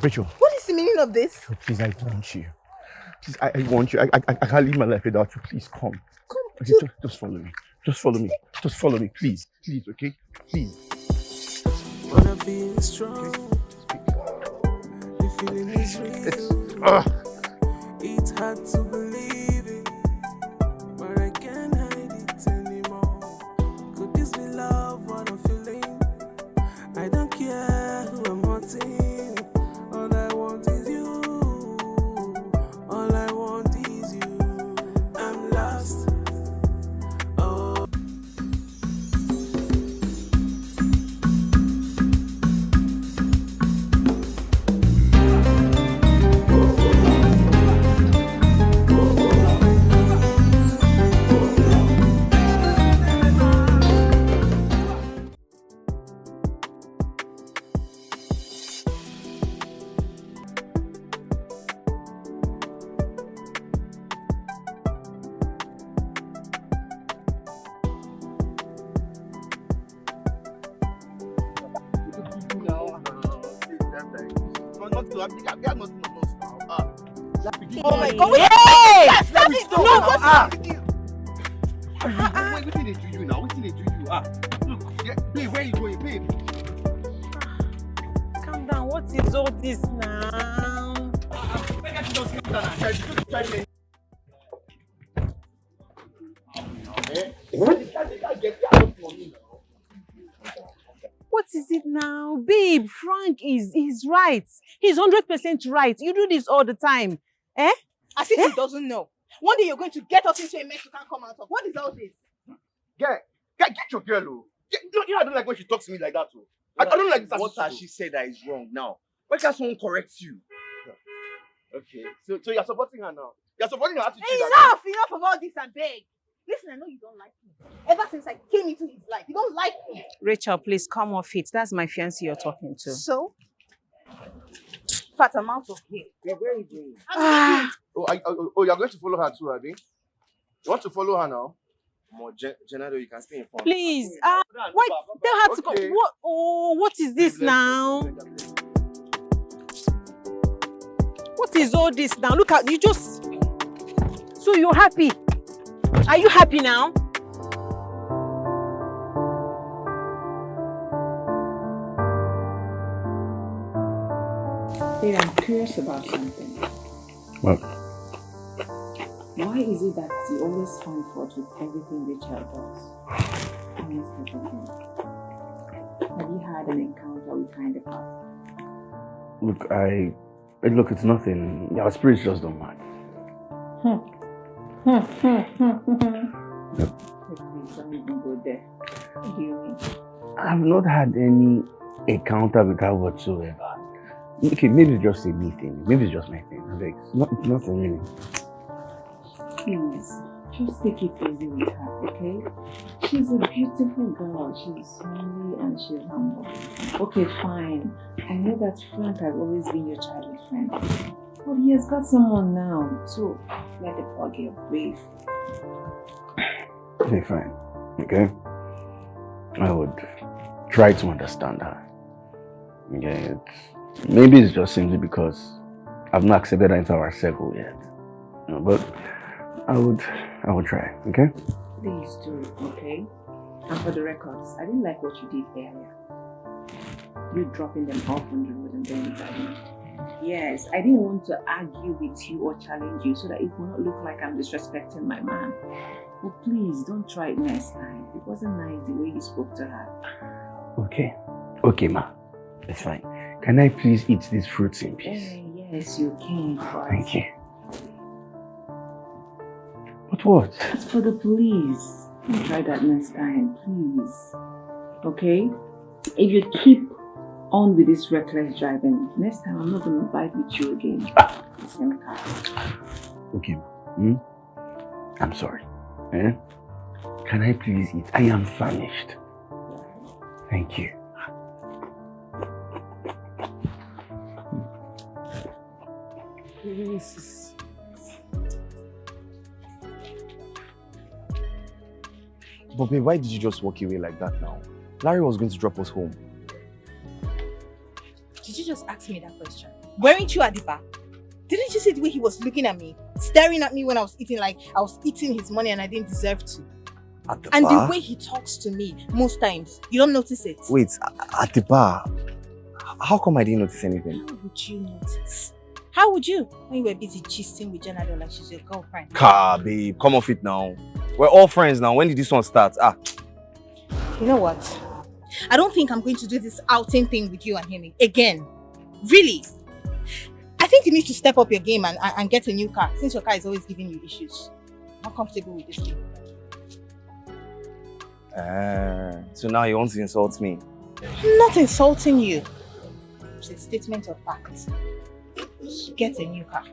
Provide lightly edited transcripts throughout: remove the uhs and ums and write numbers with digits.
Rachel. What is the meaning of this? Rachel, please, I want you. Please, I want you. I can't live my life without you. Please come. Come. Okay, just follow me. Just follow me. Just follow me, please. Please, okay? Please. Wanna feel strong. The feeling is real. It's hard to believe it, but I can't hide it anymore. Could this be love? What I'm feeling? I don't care who I'm hurting. All I want is you. All I want is you. I'm lost. Oh. Oh my God! Hey! Stop it! No, Wait, what did they do you now? What did they do you? Look, babe, where are you going, babe? Calm down. What is all this now? What is it now? Babe, Frank he's right. He's 100% right. You do this all the time. Eh? As if he doesn't know. One day you're going to get us into a mess you can't come out of. What is all this? Get your girl, oh. You know, I don't like when she talks to me like that, oh. I don't like this. What has she said that is wrong now? Why can't someone correct you? Okay, so you're supporting her now. You're supporting her attitude. Enough of all this, I beg. Listen, I know you don't like me. Ever since I came into his life, you don't like me. Rachel, please come off it. That's my fiancé you're talking to. So? Fat amount of here. Yeah, where are you going? I'm You're going to follow her too, Abby? You want to follow her now? More Genaro, you can stay in front. Please, why tell her to go? Okay. What is this now? What is all this now? Look at you just. So you're happy? Are you happy now? Hey, I'm curious about something. What? Why is it that you always find fault with everything Richard does? Almost everything. Have you had an encounter with her in the past? Look, it's nothing. Our spirits just don't match. Please don't even go there. What do you mean? I've not had any encounter with her whatsoever. Okay, maybe it's just a me thing. Maybe it's just my thing. Like, nothing really. Please, just take it easy with her, okay? She's a beautiful girl. She's homely and she's humble. Okay, fine. I know that Frank has always been your childhood friend. But he has got someone now, so let the poor girl breathe. Okay, fine. Okay? I would try to understand her. Okay, maybe it's just simply because I've not accepted her into our circle yet. No, but I would try, okay? Please do, okay? And for the records, I didn't like what you did earlier. You dropping them off on the road and then driving. Yes, I didn't want to argue with you or challenge you so that it will not look like I'm disrespecting my man. But please, don't try it next time. It wasn't nice the way you spoke to her. Okay. Okay, ma. It's fine. Can I please eat these fruits in peace? Yes, you can. Thank you. But what? That's for the police. Don't try that next time, please. Okay? If you keep on with this reckless driving, next time I'm not going to bike with you again. The same car. Okay, I'm sorry. Eh? Can I please eat? I am famished. Thank you. But babe, why did you just walk away like that now? Larry was going to drop us home. Did you just ask me that question? Weren't you at the bar? Didn't you see the way he was looking at me? Staring at me when I was eating like I was eating his money and I didn't deserve to. At the And bar? the way he talks to me, most times, you don't notice it. Wait, at the bar? How come I didn't notice anything? How would you notice? How would you? When you were busy gisting with Janado like she's your girlfriend. Car, babe, come off it now. We're all friends now. When did this one start? You know what? I don't think I'm going to do this outing thing with you and him again. Really. I think you need to step up your game and get a new car, since your car is always giving you issues. I'm not comfortable with this thing. So now you want to insult me? I'm not insulting you. It's a statement of fact. Get a new car.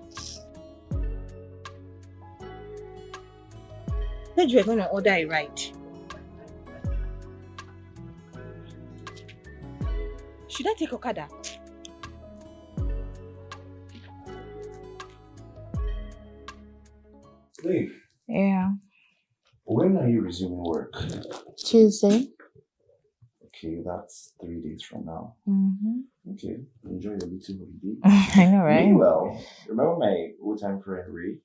Said you were going to order a ride. Should I take Okada? Leave. Yeah. When are you resuming work? Tuesday. Okay, that's 3 days from now. Mm-hmm. Okay, enjoy your little holiday. I know, right? Meanwhile, remember my old-time friend Ray?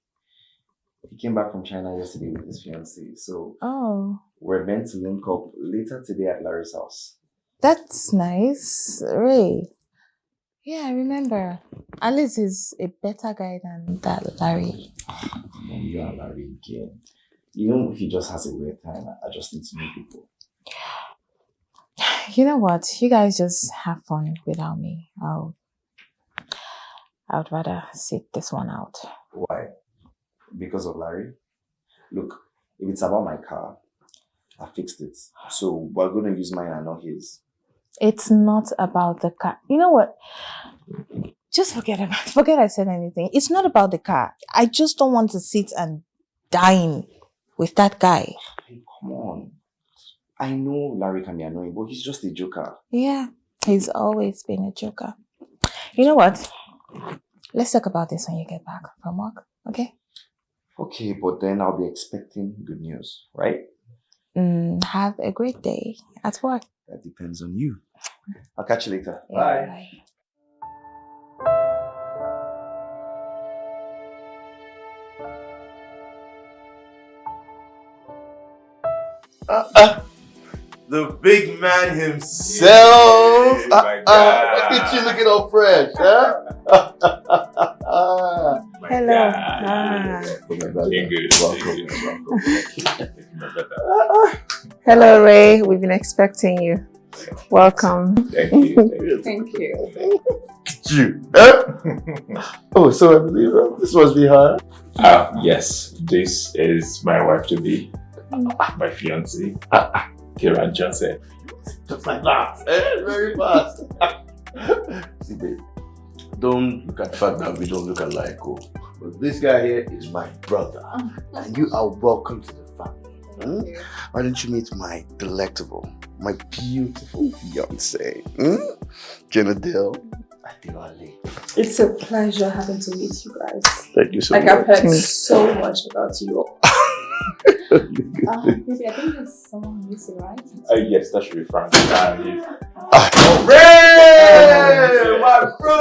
He came back from China yesterday with his fiancée. So we're meant to link up later today at Larry's house. That's nice. Ray. Yeah, I remember. Alice is a better guy than that Larry. You and Larry again. You know, if he just has a weird time, I just need to meet people. You know what? You guys just have fun without me. I would rather sit this one out. Why? Because of Larry? Look, if it's about my car, I fixed it. So we're going to use mine and not his. It's not about the car. You know what? Just forget I said anything. It's not about the car. I just don't want to sit and dine with that guy. Hey, come on. I know Larry can be annoying, but he's just a joker. Yeah, he's always been a joker. You know what? Let's talk about this when you get back from work, okay? Okay, but then I'll be expecting good news, right? Have a great day at work. That depends on you. I'll catch you later. Yeah, Bye. The big man himself. Look at you looking all fresh, huh? Hello. Hello, Ray. We've been expecting you. Welcome. Thank you. Thank you. You. Oh, so I believe this must be her. Yes, this is my wife to be, my fiancée, Kira Joseph. Just like that. Very fast. See, babe, don't look at the fact that we don't look alike. Oh. But this guy here is my brother. And you are welcome to the family. Why don't you meet my delectable, my beautiful fiancée, Janadel Adiwale. It's a pleasure having to meet you guys. Thank you so I've much. heard so much about you all. Maybe I think there's someone missing, right? Yes, that should be fine. Ray, my bro!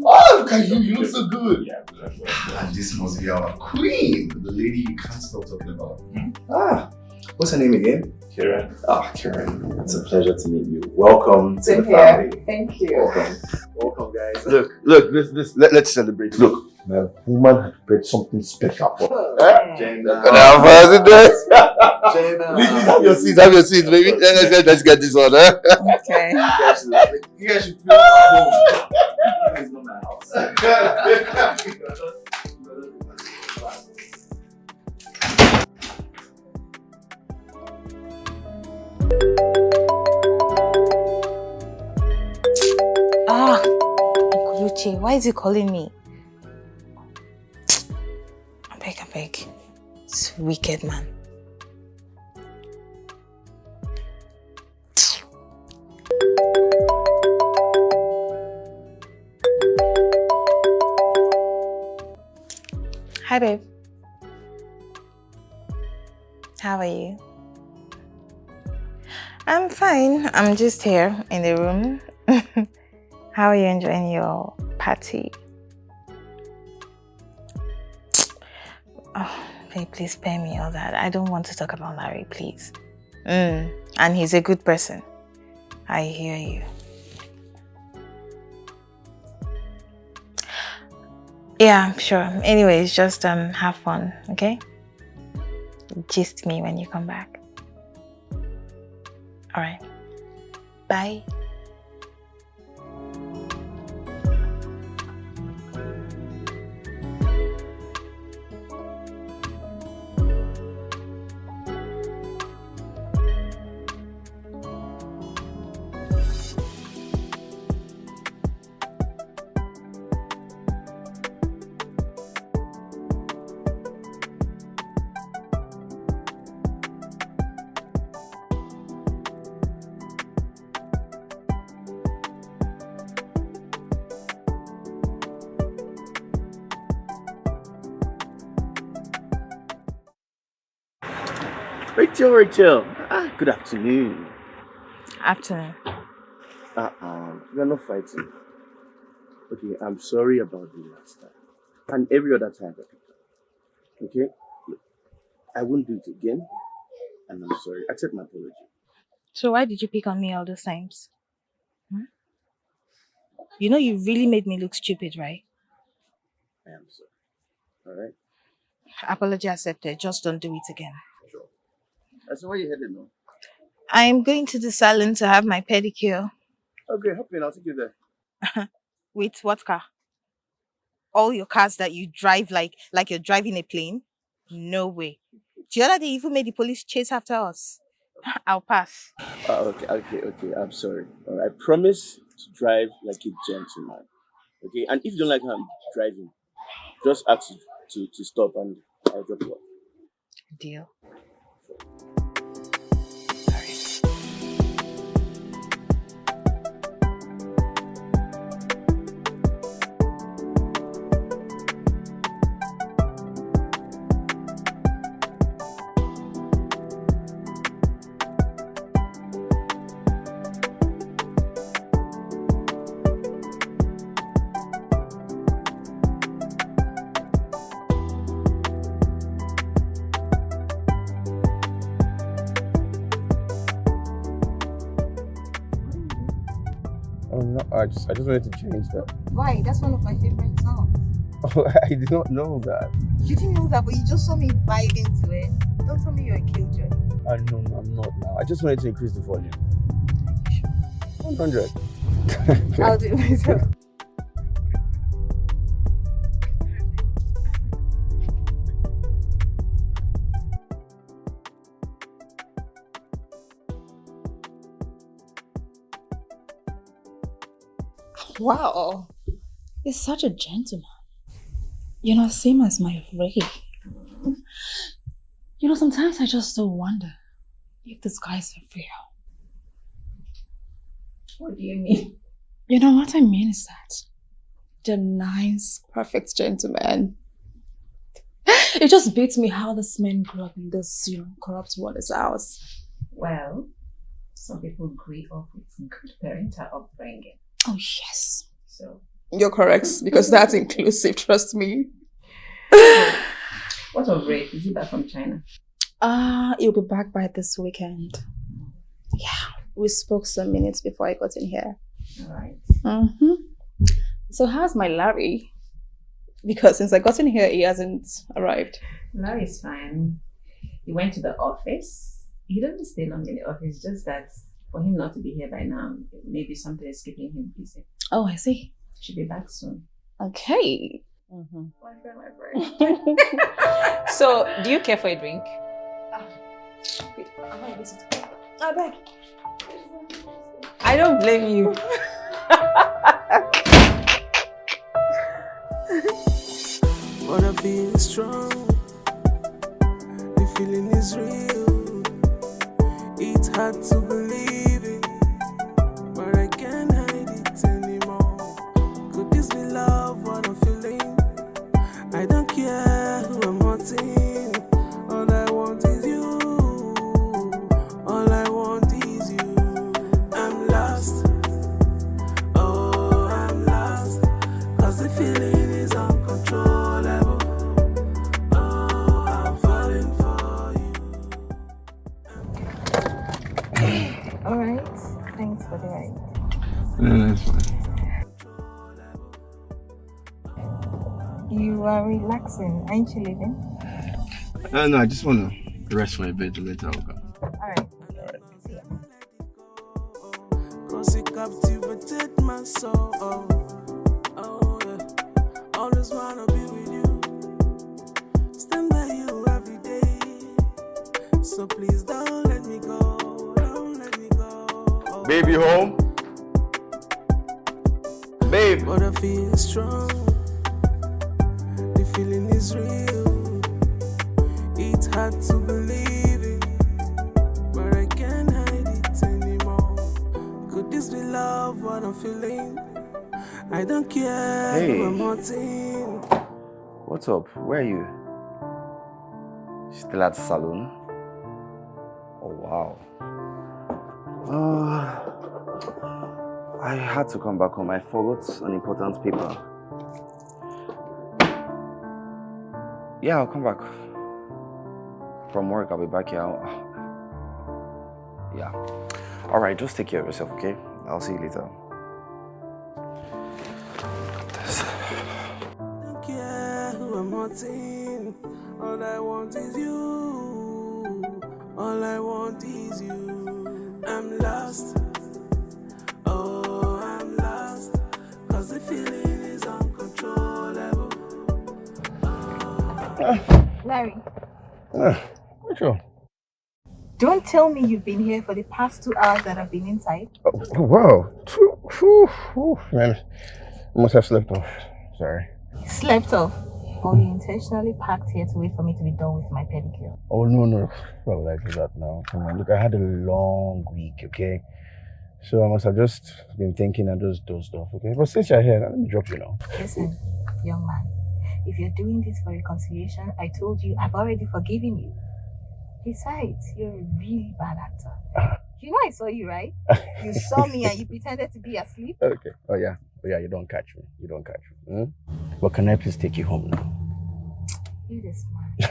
Oh, look at you! You look so good. Yeah, And this must be our queen, the lady you can't stop talking about. What's her name again? Kira. Karen, it's a pleasure to meet you. Welcome to Same the here. family. Thank you. Welcome, guys. Look, let's celebrate. Look, my woman had prepared something special for her. Jenna. Please have your seats, baby. Let's get this on, huh? Okay. You guys should feel at home. It's not my house. Gucci, why is he calling me? I beg. This wicked man. Hi, babe. How are you? I'm fine. I'm just here in the room. How are you enjoying your party? Oh, babe, please spare me all that. I don't want to talk about Larry, please. And he's a good person. I hear you. Yeah, sure. Anyways, just have fun, okay? Gist me when you come back. All right. Bye. Rachel. Good afternoon. Afternoon. We're not fighting. Okay, I'm sorry about the last time. And every other time that we come. Okay? Look, I won't do it again. And I'm sorry. Accept my apology. So why did you pick on me all those times? You know you really made me look stupid, right? I am sorry. Alright? Apology accepted. Just don't do it again. Sure. So where are you headed now? I'm going to the salon to have my pedicure. Okay, hop in. I'll take you there. Wait, what car? All your cars that you drive like you're driving a plane? No way. The other day you even made the police chase after us. I'll pass. Okay. I'm sorry. I promise to drive like a gentleman. Okay? And if you don't like how I'm driving, just ask to stop and I'll drop you off. Deal. No, I just wanted to change that. Why? That's one of my favorite songs. Oh, I did not know that. You didn't know that, but you just saw me vibing to it. Don't tell me you're a killjoy. No, I'm not now. I just wanted to increase the volume. 100. I'll do it myself. Wow, he's such a gentleman. You know, same as my Ray. You know, sometimes I just do wonder if this guy's real. What do you mean? You know what I mean is that the nice, perfect gentleman. It just beats me how this man grew up in this, corrupt mother's house. Well, some people grew up with good parental upbringing. Oh, yes. So, you're correct, because that's inclusive, trust me. What of Ray? Is he back from China? He'll be back by this weekend. Yeah, we spoke some minutes before I got in here. All right. So how's my Larry? Because since I got in here, he hasn't arrived. Larry's fine. He went to the office. He doesn't stay long in the office, just that for him not to be here by now, maybe something is keeping him busy. Oh, I see. Should be back soon. Okay. My friend. So, do you care for a drink? I don't blame you. But I feel strong. The feeling is real. It's hard to believe it, but I can't hide it anymore. Could this be love? What I'm feeling? I don't care who I'm hurting. All I want is you. All I want is you. No, that's fine. You are relaxing, aren't you leaving? No, I just want to rest for a bit later. I'll come. Alright. See ya. Cause it captivated my soul. Oh, yeah. Always wanna be with you. Stand by you every day. So please don't let me go. Don't let me go. Baby home? Babe. But I feel strong. The feeling is real. It's hard to believe it, but I can't hide it anymore. Could this be love, what I'm feeling? I don't care who I'm hurting. What's up? Where are you? Still at the salon? Oh wow. I had to come back home. I forgot an important paper. Yeah, I'll come back. From work, I'll be back here. Yeah. Alright, just take care of yourself, okay? I'll see you later. Don't care who I'm hurting. All I want is you. All I want is you. I'm lost. Oh, I'm lost. Cause the feeling is uncontrollable. Larry, Sure. don't tell me you've been here for the past 2 hours that I've been inside. Oh, wow. Man, I must have slept off. Sorry. Slept off. Or you intentionally parked here to wait for me to be done with my pedicure. Oh, no. Why would I do that now? Come on, look, I had a long week, okay? So I must have just been thinking and just dozed off, okay? But since you're here, let me drop you now. Listen, young man, if you're doing this for reconciliation, I told you I've already forgiven you. Besides, you're a really bad actor. You know I saw you, right? You saw me and you pretended to be asleep. Okay. Oh, yeah, you don't catch me. Hmm? But can I please take you home now? You this man.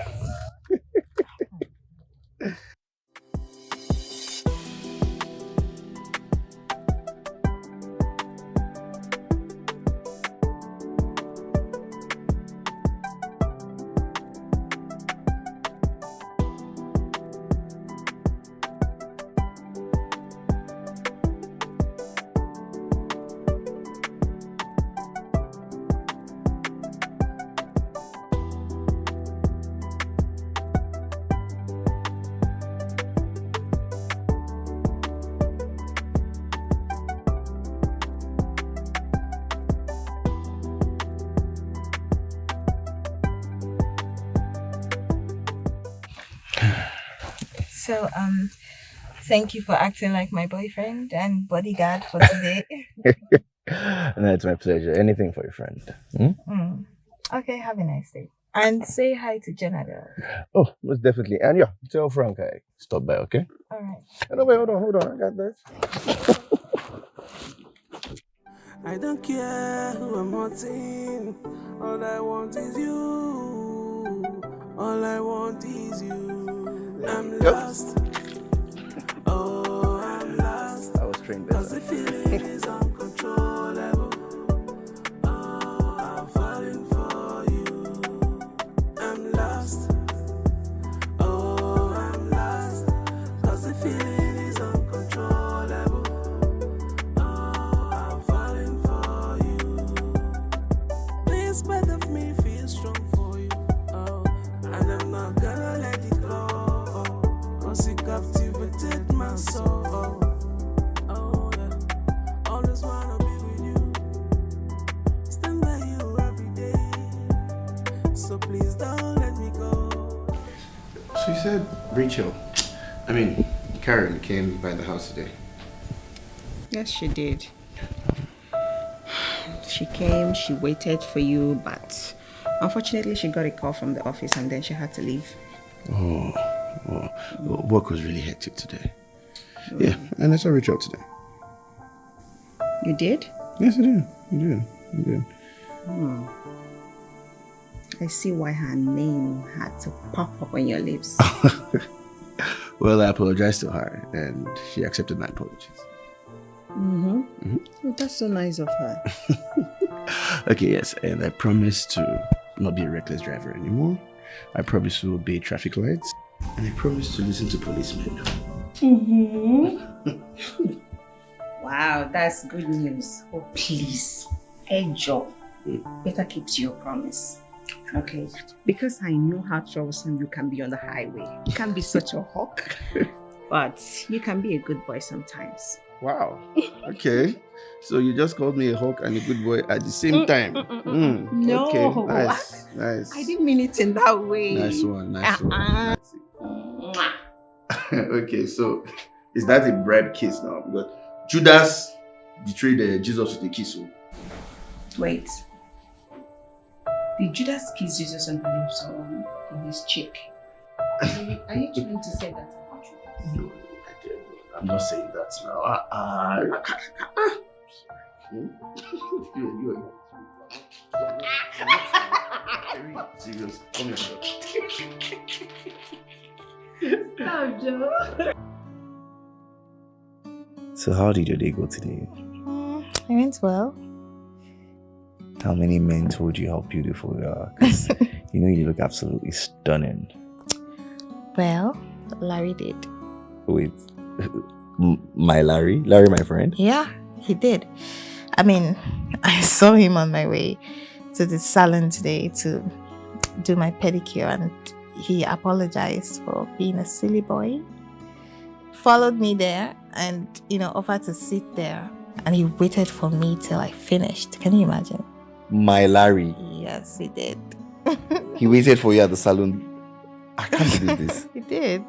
So, thank you for acting like my boyfriend and bodyguard for today. No, it's my pleasure. Anything for your friend. Hmm? Okay, have a nice day. And say hi to Jenna. Oh, most definitely. And yeah, tell Frank I stop by, okay? All right. No, wait, hold on. I got this. I don't care who I'm hurting. All I want is you. All I want is you. I'm lost. Oh, I'm lost. I was trained better. Cause the feeling is uncontrollable. Oh, I'm falling for you. I'm lost. Oh, I'm lost. Cause the feeling is uncontrollable. Oh, I'm falling for you. This part of me feels strong for you. Oh, and I'm not gonna let it go. Cause it captivated my soul. Oh, yeah. Always wanna be with you. Stand by you every day. So please don't let me go. So you said Karen came by the house today. Yes, she did. She came, she waited for you, but unfortunately she got a call from the office and then she had to leave. Oh, work was really hectic today. Yeah, and I saw Rachel today. You did? Yes, I did. I see why her name had to pop up on your lips. Well, I apologized to her and she accepted my apologies. Oh, that's so nice of her. Okay, yes, and I promise to not be a reckless driver anymore. I promise to obey traffic lights. And I promise to listen to policemen. Wow, that's good news. Oh, please. Hey, Joe. Better keep to your promise. Okay? Because I know how troublesome you can be on the highway. You can be such a hawk. But you can be a good boy sometimes. Wow. Okay. So you just called me a hawk and a good boy at the same time. No. Okay. Nice. Nice. I didn't mean it in that way. Nice one. Nice one. Okay, so is that a bribe kiss now? Because Judas betrayed Jesus with a kiss. Wait. Did Judas kiss Jesus on the lips or on his cheek? Are you trying to say that about Judas? No, I'm not saying that now. Serious. Come here. Stop, Joe. So how did your day go today? It went well. How many men told you how beautiful you are? 'Cause you know you look absolutely stunning. Well, Larry did. Wait, my Larry? Larry, my friend? Yeah, he did. I mean, I saw him on my way to the salon today to do my pedicure, and he apologized for being a silly boy. Followed me there and, offered to sit there, and he waited for me till I finished. Can you imagine? My Larry? Yes, he did. He waited for you at the salon? I can't believe this. He did.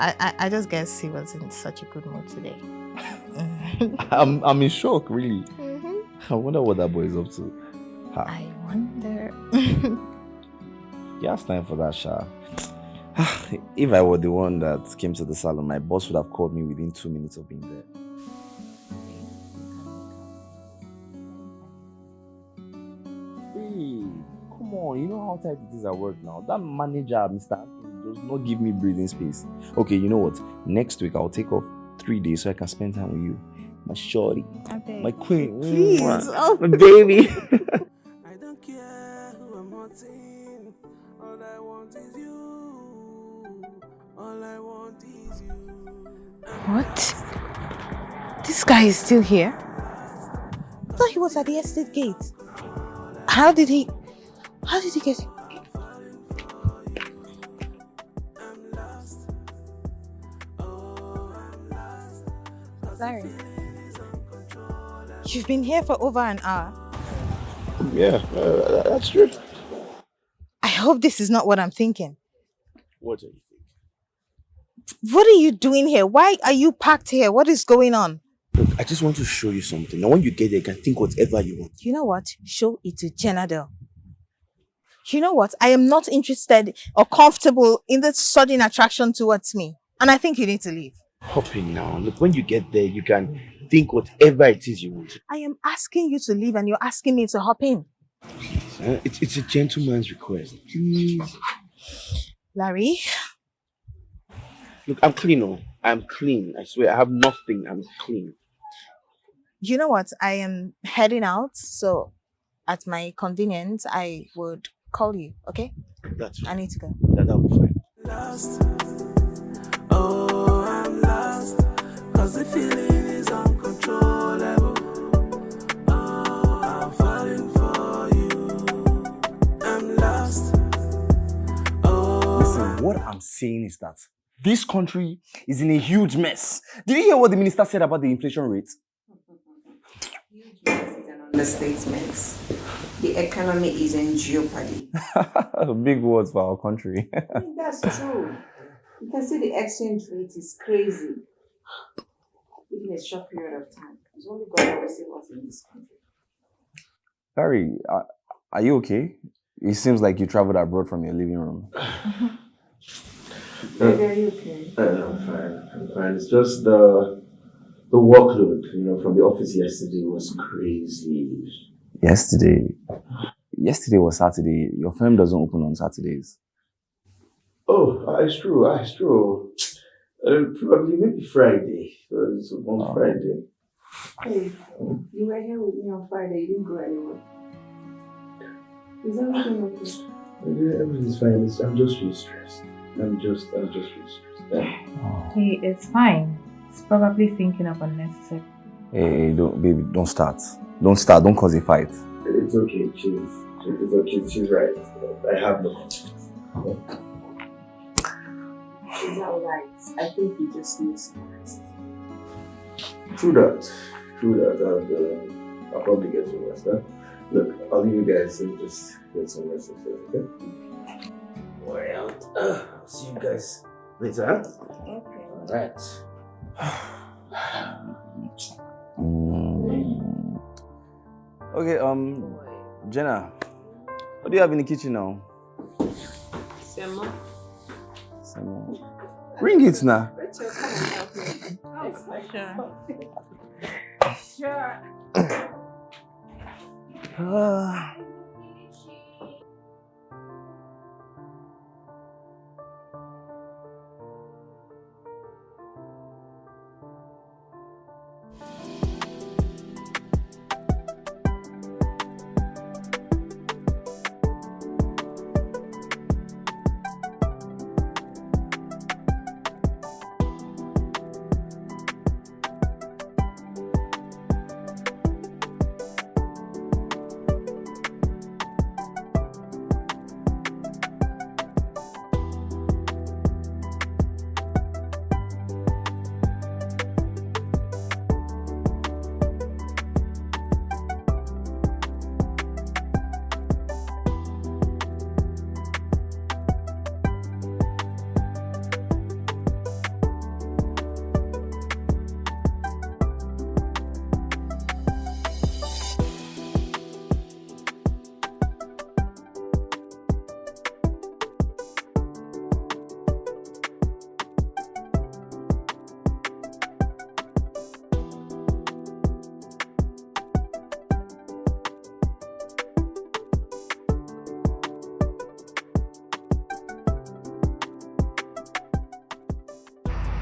I just guess he was in such a good mood today. I'm in shock, really. I wonder what that boy is up to. I wonder. He has time for that, Sha. If I were the one that came to the salon, my boss would have called me within 2 minutes of being there. Hey, come on, you know how tight it is at work now. That manager, Mr. Anthony, does not give me breathing space. Okay, you know what? Next week I'll take off 3 days so I can spend time with you. My shorty, my queen, please, my baby. I don't care who I'm wanting. All I want is you. All I want is you. What? This guy is still here? I thought he was at the estate gate. How did he get here? Sorry. You've been here for over an hour. Yeah, that's true. I hope this is not what I'm thinking. What do you think? What are you doing here? Why are you parked here? What is going on? Look, I just want to show you something. Now, when you get there, you can think whatever you want. You know what? Show it to Jenadel. You know what? I am not interested or comfortable in this sudden attraction towards me. And I think you need to leave. Hop in now. Look, when you get there, you can think whatever it is you want. I am asking you to leave and you're asking me to hop in. Please, it's a gentleman's request. Please. Larry? Look, I'm clean, oh. I'm clean. I swear, I have nothing. I'm clean. You know what? I am heading out, so at my convenience, I would call you, okay? That's fine. I need to go. That'll be fine. Lost. Oh, I'm lost. Cause the feeling is uncontrollable. Oh, I'm falling for you. I'm lost. Oh, Listen, what I'm saying is that this country is in a huge mess. Did you hear what the minister said about the inflation rate? Huge mess is an understatement. The economy is in jeopardy. Big words for our country. I mean, that's true. You can see the exchange rate is crazy. Within a short period of time. It's only God that will see what's in this country. Harry, are you okay? It seems like you traveled abroad from your living room. Baby, are you okay? I'm fine. I'm fine. It's just the workload, from the office yesterday was crazy. Yesterday was Saturday. Your firm doesn't open on Saturdays. Oh, it's true. It's true. Probably maybe Friday. It's on Friday. Hey, you were here with me on Friday. You didn't go anywhere. Is everything okay? Yeah, everything's fine. I'm just really stressed. I'm just really stressed. Yeah. Hey, it's fine. It's probably thinking of unnecessary. Hey, baby, don't start. Don't start. Don't cause a fight. It's okay. It's okay. She's right. I have no confidence. She's alright. I think he just needs some rest. True that. I'll probably get some rest. Huh? Look, I'll leave you guys and just get some rest upstairs, okay? Worry out. I'll see you guys later, huh? Okay. Alright. Okay, Jenna, what do you have in the kitchen now? Sema. Ring it now. Rachel, come and help me. Oh, sure.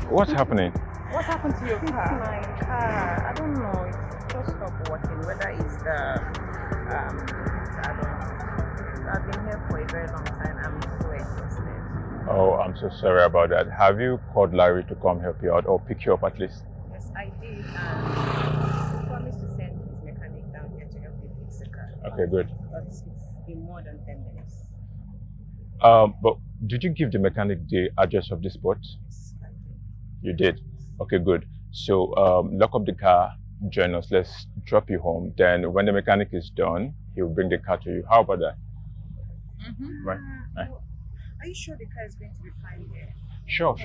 What's happening? What happened to your car? My car, I don't know. It's just stopped working. Whether it's the, I don't know. I've been here for a very long time. I'm so exhausted. Oh, I'm so sorry about that. Have you called Larry to come help you out or pick you up at least? Yes, I did. And he promised to send his mechanic down here to help me fix the car. Okay, good. But it's been more than 10 minutes. But did you give the mechanic the address of the spot? Yes, I did. You did? Okay, good. So lock up the car, join us, let's drop you home. Then when the mechanic is done, he'll bring the car to you. How about that? Mm-hmm. Right. Are you sure the car is going to be fine here? Sure.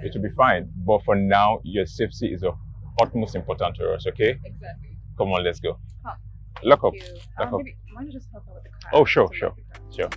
It will be fine. But for now, your safety is of utmost importance to us, okay? Exactly. Come on, let's go. Come. Lock up. Thank you. Lock up. Maybe, why don't you just help out with the car? Oh, sure. To lock the car.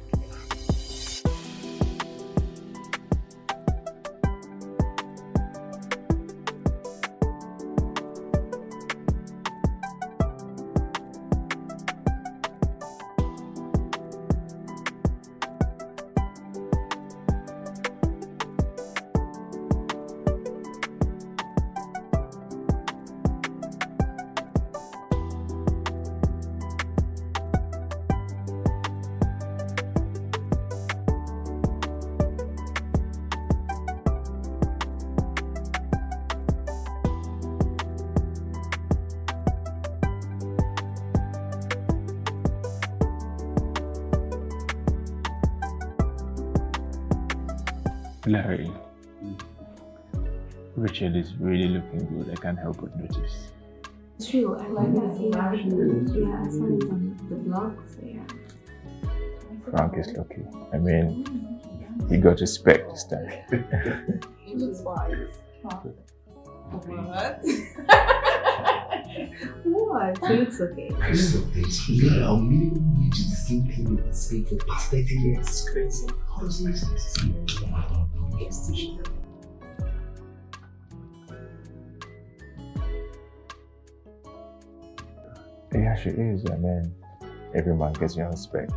Larry, Rachel is really looking good. I can't help but notice. True, I like that. Yeah, I saw it on the blog, so yeah. Frank is lucky. I mean, he got his spec this time. He looks wise. What? What? He looks okay. I just don't think so. Yeah, our minimum wage is the same thing with the Spain for the past 30 years. It's crazy. How does it make sense? Yeah, she is. I mean, every man gets your own spec.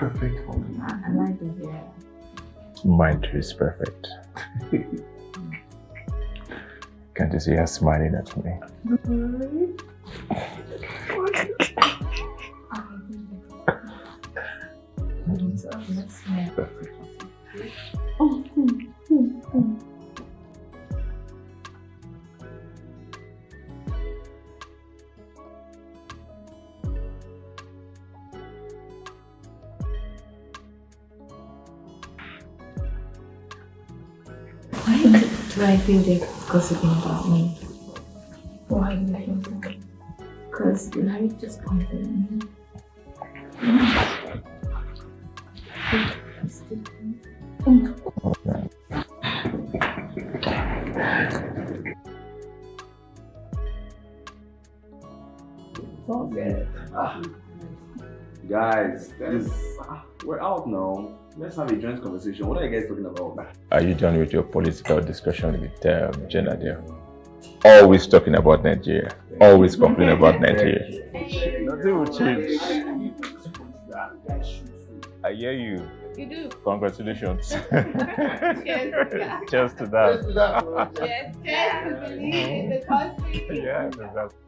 perfect for me. I like it, yeah. Mine too is perfect. Can't you see her smiling at me? Perfect. Why do I feel they're gossiping about me? Why do I think that? Because Larry just pointed at me. Guys, we're out now. Let's have a joint conversation. What are you guys talking about? Are you done with your political discussion with Jenna there? Always talking about Nigeria. Always complaining about Nigeria. Nothing will change. I hear you. You do. Congratulations. Cheers. Cheers to that. Cheers to believe in the country. Yeah, exactly.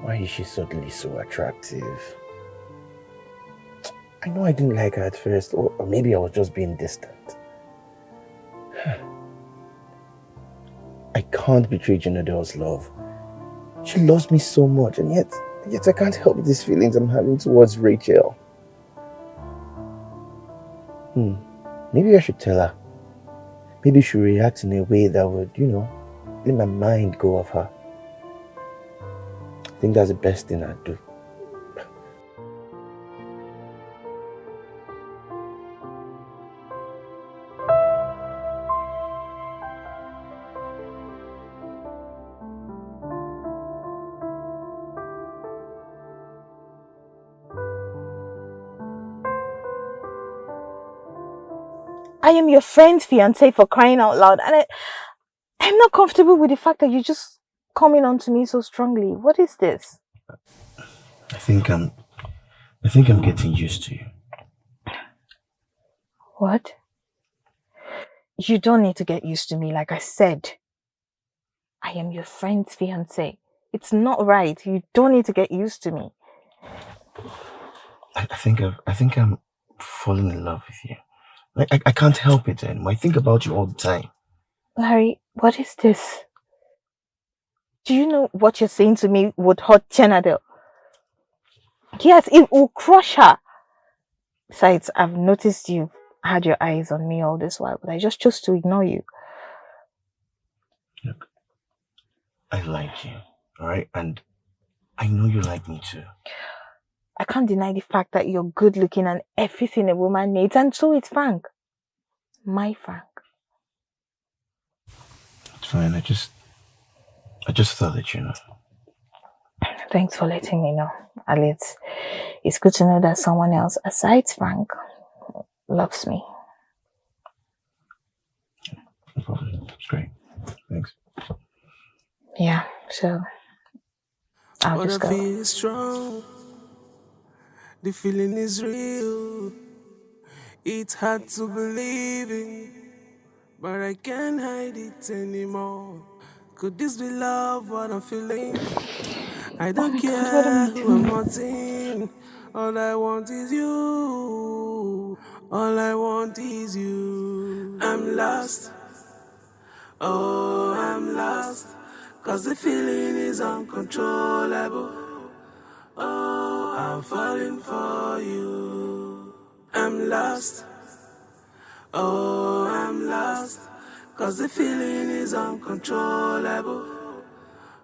Why is she suddenly so attractive? I know I didn't like her at first, or maybe I was just being distant. I can't betray Jennadel's love. She loves me so much, and yet I can't help these feelings I'm having towards Rachel. Maybe I should tell her. Maybe she reacts in a way that would, let my mind go off her. I think that's the best thing I'd do. I am your friend's fiancé, for crying out loud, and I'm not comfortable with the fact that you're just coming on to me so strongly. What is this? I think I'm getting used to you. What? You don't need to get used to me, like I said. I am your friend's fiancé. It's not right. You don't need to get used to me. I think I'm falling in love with you. I can't help it anymore. I think about you all the time. Larry, what is this? Do you know what you're saying to me would hurt Chenadel? Yes, it will crush her. Besides, I've noticed you've had your eyes on me all this while, but I just chose to ignore you. Look, I like you, alright? And I know you like me too. I can't deny the fact that you're good looking and everything a woman needs, and so is Frank. My Frank. It's fine, I just thought that you know. Thanks for letting me know. At least it's good to know that someone else aside Frank loves me. No problem. It's great. Thanks. Yeah, so I'll just go. Feel strong. The feeling is real. It's hard to believe in, but I can't hide it anymore. Could this be love, what I'm feeling? I don't care who I'm wanting. All I want is you. All I want is you. I'm lost. Oh, I'm lost. 'Cause the feeling is uncontrollable. Oh, I'm falling for you. I'm lost. Oh, I'm lost. 'Cause the feeling is uncontrollable.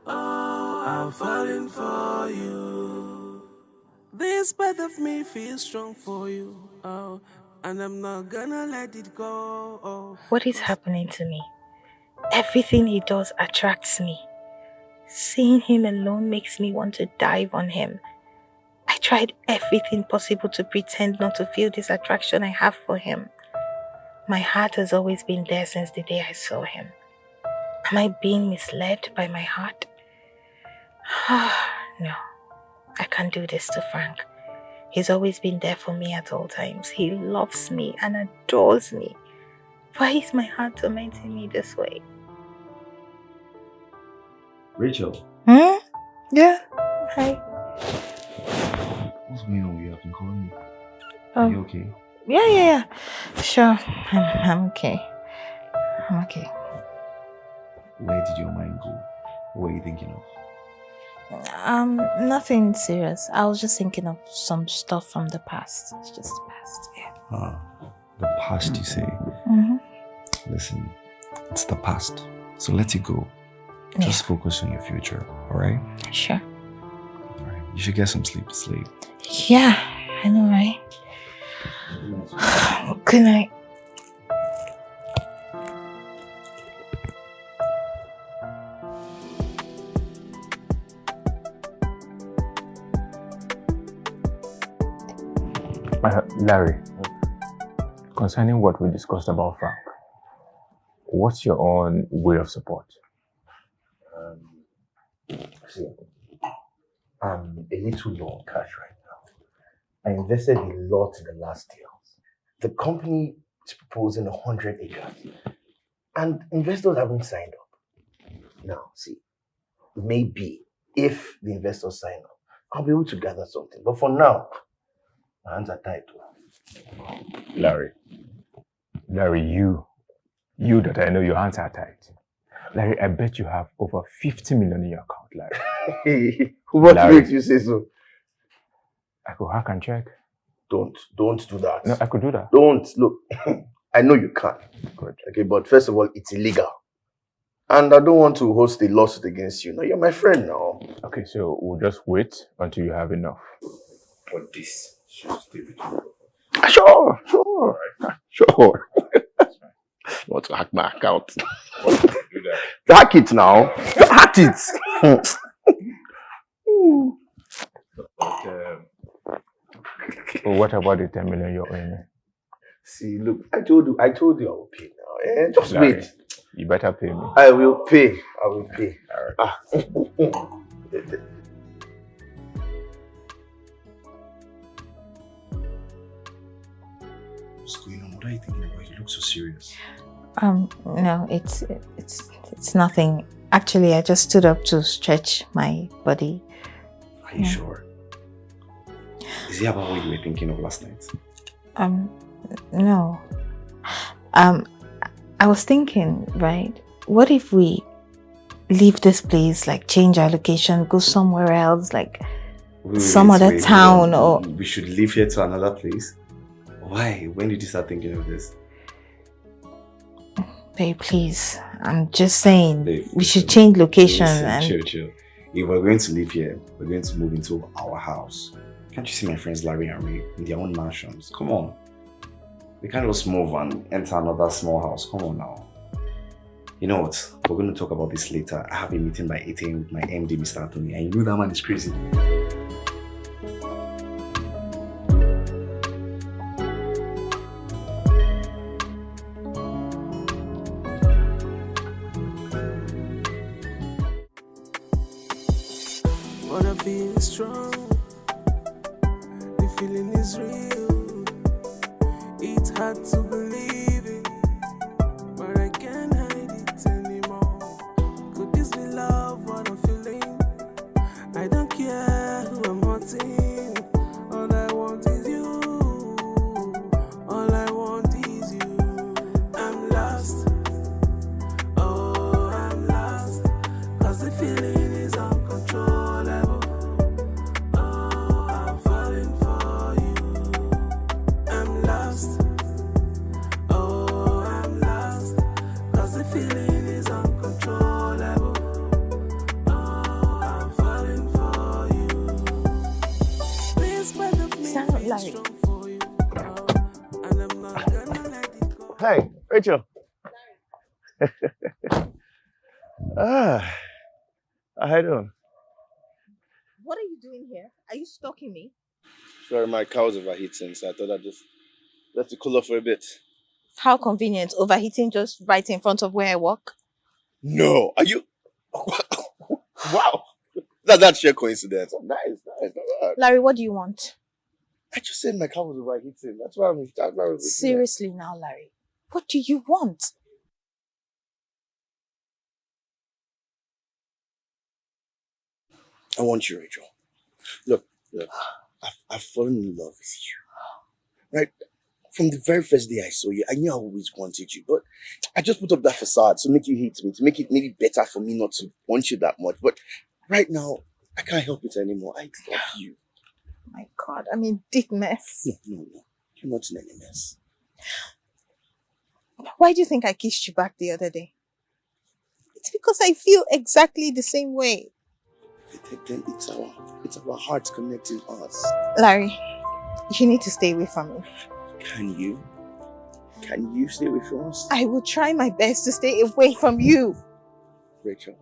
Oh, I'm falling for you. This part of me feels strong for you. Oh, and I'm not gonna let it go. Oh. What is happening to me? Everything he does attracts me. Seeing him alone makes me want to dive on him. I tried everything possible to pretend not to feel this attraction I have for him. My heart has always been there since the day I saw him. Am I being misled by my heart? No, I can't do this to Frank. He's always been there for me at all times. He loves me and adores me. Why is my heart tormenting me this way? Rachel. Yeah. Hi. What's going on? You have been calling me. Oh. Are you okay? Yeah. Sure. I'm okay. I'm okay. Where did your mind go? What were you thinking of? Nothing serious. I was just thinking of some stuff from the past. It's just the past, yeah. The past, you say? Listen, it's the past. So let it go. Just focus on your future, alright? Sure. Alright. You should get some sleep. It's late. Yeah, I know, right? Good night. Larry, concerning what we discussed about Frank, what's your own way of support? See, I'm a little low on cash right now. I invested a lot in the last deals. The company is proposing 100 acres, and investors haven't signed up. Now, see, maybe if the investors sign up, I'll be able to gather something. But for now, my hands are tied. Larry, you that I know your hands are tied. Larry, I bet you have over 50 million in your account, Larry. What makes you say so? I could hack and check. Don't do that. No, I could do that. Don't. Look, I know you can. Good. Okay, but first of all, it's illegal. And I don't want to host a lawsuit against you. No, you're my friend now. Okay, so we'll just wait until you have enough. But this should stay with you. Sure. You want to hack my account? Do that. Hack it now. Hack it. But what about the 10 million you're earning? See, look, I told you I will pay now. Just Larry, wait. You better pay me. I will pay. All right. What's going on? What are you thinking about? You look so serious. No, it's nothing. Actually, I just stood up to stretch my body. Are you sure? Is it about what you were thinking of last night? No. I was thinking, right? What if we leave this place, like change our location, go somewhere else, like some other town, or... We should leave here to another place? Why? When did you start thinking of this? Babe, please. I'm just saying, Babe, we should change location. Listen, chill. If we're going to live here, we're going to move into our house. Can't you see my friends Larry and Ray in their own mansions? Come on. We can't just move and enter another small house. Come on now. You know what? We're going to talk about this later. I have a meeting by 8 a.m. with my MD, Mr. Anthony, and you know that man is crazy. Wanna feel strong, the feeling is real. It's hard to believe it, but I can't hide it anymore. Could this be love, what I'm feeling? I don't care who I'm hurting. All I want is you. All I want is you. I'm lost. Oh, I'm lost. 'Cause the feeling is uncontrollable. Oh, I'm falling for you. I'm lost. Oh, I'm lost. 'Cause the feeling is uncontrollable. Oh, I'm falling for you. This part of me feels Larry. strong for you. Oh, and I'm not gonna let it go. Hey, Rachel. How you doing? What are you doing here? Are you stalking me? Sorry, my car was overheating, so I thought I'd just let it cool off for a bit. How convenient, overheating just right in front of where I work. No, are you? Wow, that's sheer coincidence. Oh, nice. Alright. Larry, what do you want? I just said my car was overheating. That's why I'm Seriously now, Larry. What do you want? I want you, Rachel. Look, I've fallen in love with you. Right? From the very first day I saw you, I knew I always wanted you, but I just put up that facade to make you hate me, to make it maybe better for me not to want you that much. But right now, I can't help it anymore. I love you. My God, I'm in deep mess. No. You're not in any mess. Why do you think I kissed you back the other day? It's because I feel exactly the same way. Then it's our hearts connecting us. Larry, you need to stay away from me. Can you? Can you stay away from us? I will try my best to stay away from you. Rachel.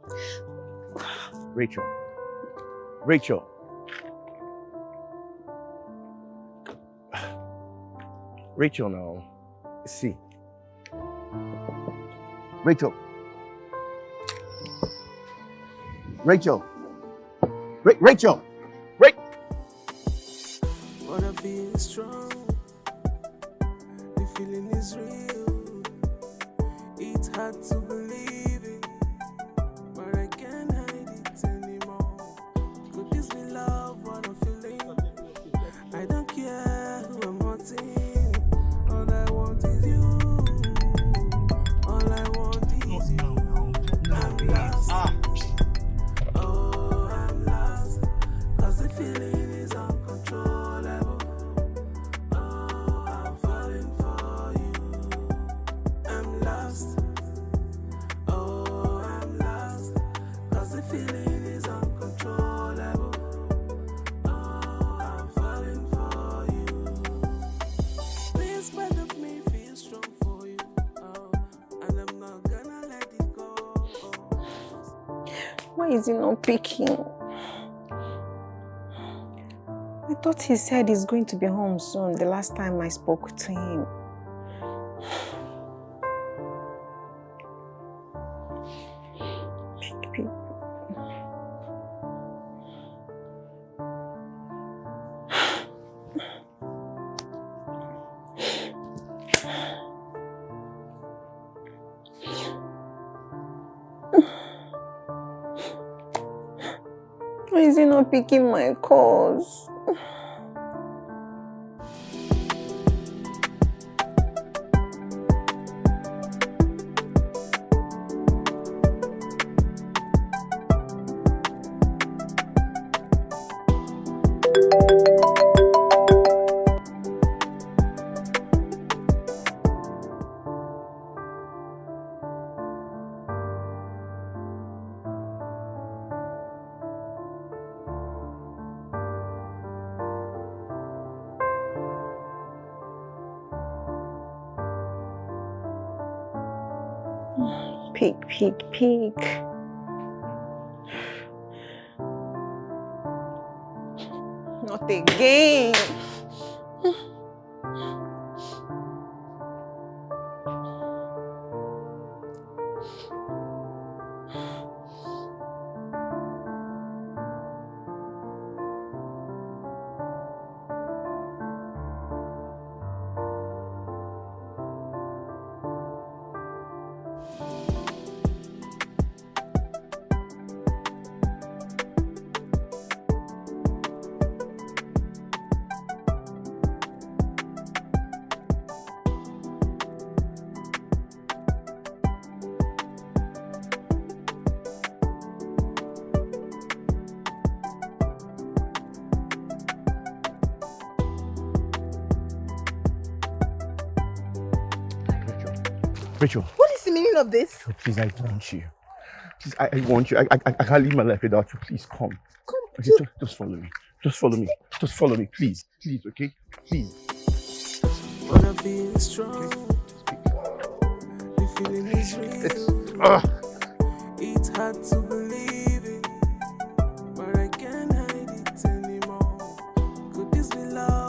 Rachel, now. See. Rachel. Wanna feel strong. The feeling is real. It's hard to believe it, but I can't hide it anymore. Could this be love? What I'm feeling? I don't care who I'm wanting. All I want is you. All I want is you. I'm lost. Oh, I'm lost. 'Cause the feeling is uncontrollable. Oh, I'm falling for you. I'm lost. Oh, I'm lost. 'Cause the feeling is uncontrollable. Oh, I'm falling for you. This part of me feels strong for you. Oh, and I'm not gonna let it go. Why is he not picking? I thought he said he's going to be home soon, the last time I spoke to him. Pick. Why is he not picking my calls? Pick. Not again. Rachel, What is the meaning of this? please, I want you. Please, I want you. I can't live my life without you. Please, come. Okay, just follow me. Just follow me, please. Please, okay? Please. Wanna feel strong. The feeling is real. It's hard to believe it, but I can't hide it anymore. Could this be love?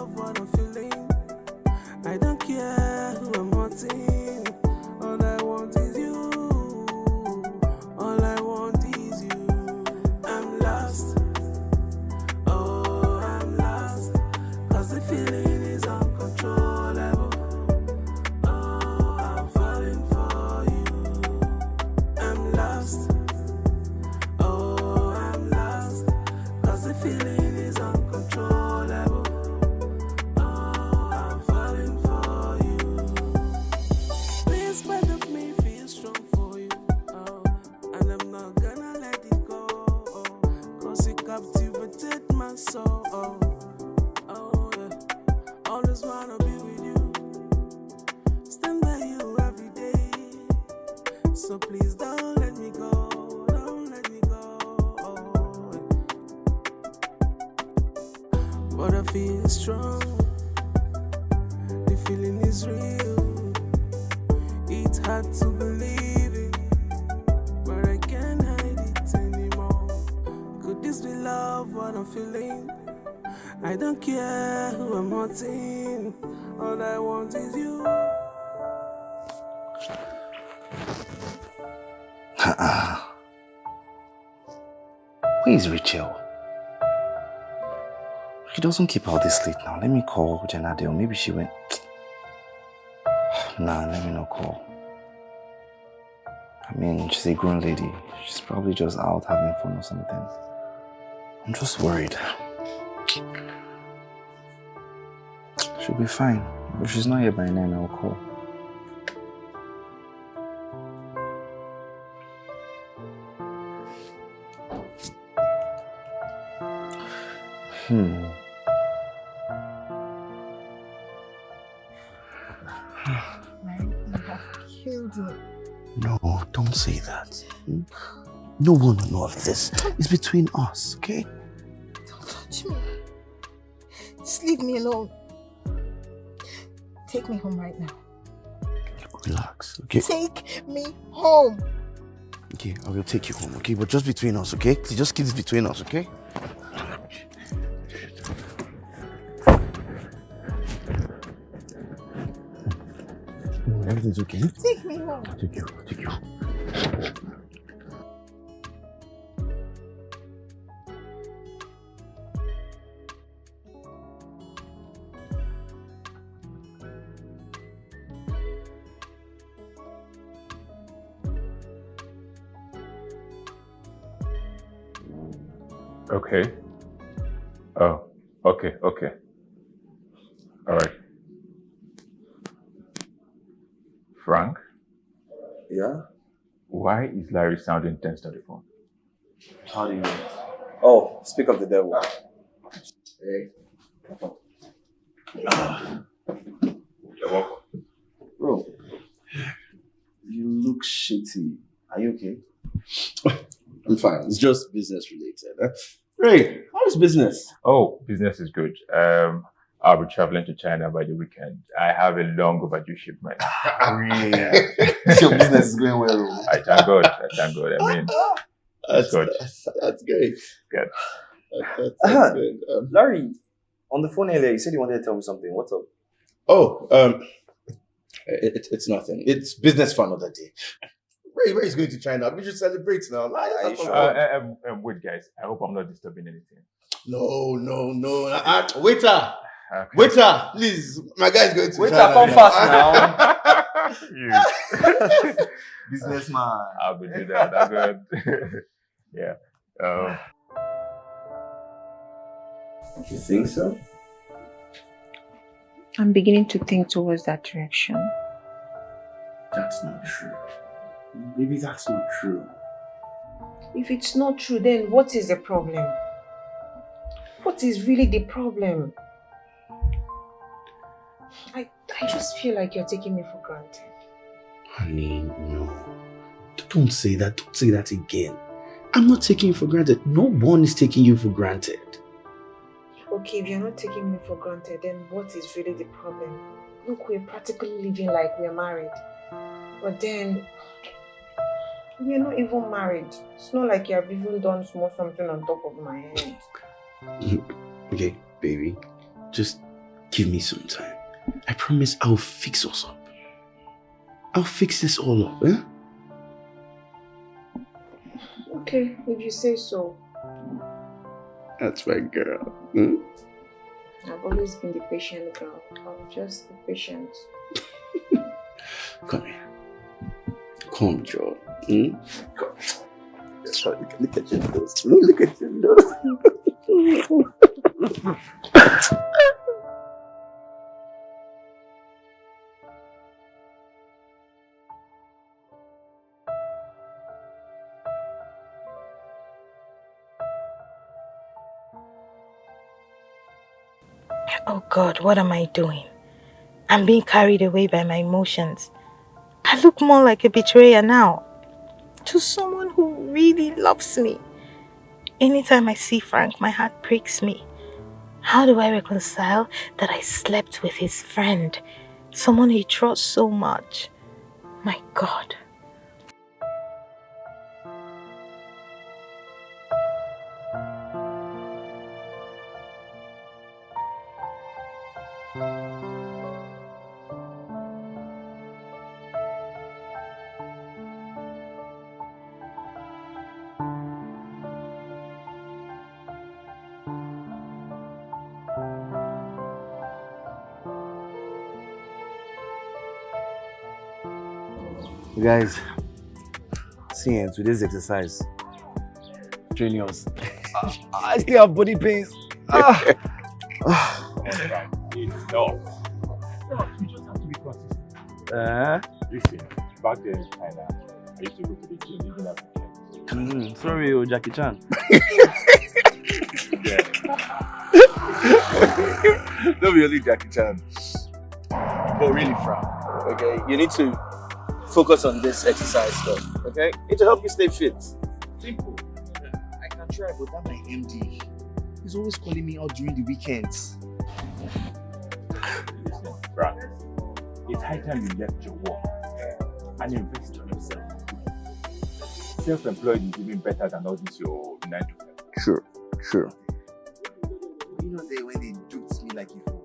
So please don't let me go. Don't let me go. But I feel strong. The feeling is real. It's hard to believe it, but I can't hide it anymore. Could this be love, what I'm feeling? I don't care who I'm hurting. All I want is you. Where is Rachel? She doesn't keep out this late now. Let me call Janade, or maybe she went. Nah, let me not call. I mean, she's a grown lady. She's probably just out having fun or something. I'm just worried. She'll be fine. If she's not here by 9, I'll call. Man, you have killed me. No, don't say that. No one will know of this. It's between us, okay? Don't touch me. Just leave me alone. Take me home right now. Relax, okay? Take me home. Okay, I will take you home, okay? But just between us, okay? Just keep this between us, okay? Everything's okay? Take me home. I'll take you. I'll take you home. Okay. Oh, okay. All right. Frank? Yeah? Why is Larry sounding tense on the phone? How do you mean? Oh, speak of the devil. Hey. You're welcome. Bro, you look shitty. Are you okay? I'm fine. It's just business related. Ray, how is business? Oh, business is good. I'll be traveling to China by the weekend. I have a long overdue shipment. Your business is going well. I thank God. I mean, That's good. That's great. Good. That's good. Larry, on the phone earlier, you said you wanted to tell me something. What's up? It's nothing. It's business for another day. Ray's going to China. We should celebrate now. Are you sure? Wait, guys. I hope I'm not disturbing anything. No. Waiter! Okay. Waiter, please. My guy's going to Waiter, China. come fast now. You. Businessman. I'll be doing that. I'm good. Yeah. You think so? I'm beginning to think towards that direction. That's not true. Maybe that's not true. If it's not true, then what is the problem? What is really the problem? I just feel like you're taking me for granted. Honey, no. Don't say that. Don't say that again. I'm not taking you for granted. No one is taking you for granted. Okay, if you're not taking me for granted, then what is really the problem? Look, we're practically living like we're married. But then, we're not even married. It's not like you have even done small something on top of my head. Okay, baby. Just give me some time. I promise I'll fix us up. I'll fix this all up, eh? Okay, if you say so. That's my girl. Hmm? I've always been the patient girl. I'm just the patient. Come here. Come, Joe. Hmm? Come. Look at your nose. Look at your nose. Oh God, what am I doing? I'm being carried away by my emotions. I look more like a betrayer now. to someone who really loves me. Anytime I see Frank, my heart breaks me. How do I reconcile that I slept with his friend, someone he trusts so much? My God. Guys, see in today's exercise, training us. I still have body pains. Enough. You just have to be consistent. Listen, back then in China, I used to go to the gym even at weekends. Sorry, Jackie Chan. Don't be only Jackie Chan. But really, Frank, okay? You need to focus on this exercise stuff, okay? It'll help you stay fit. Simple. I can try, but that my MD. He's always calling me out during the weekends. Listen, Frank, it's high time you left your work and invest in yourself. Self-employed is even better than all this your 9 to 5. Sure. You know they when they juked me like before.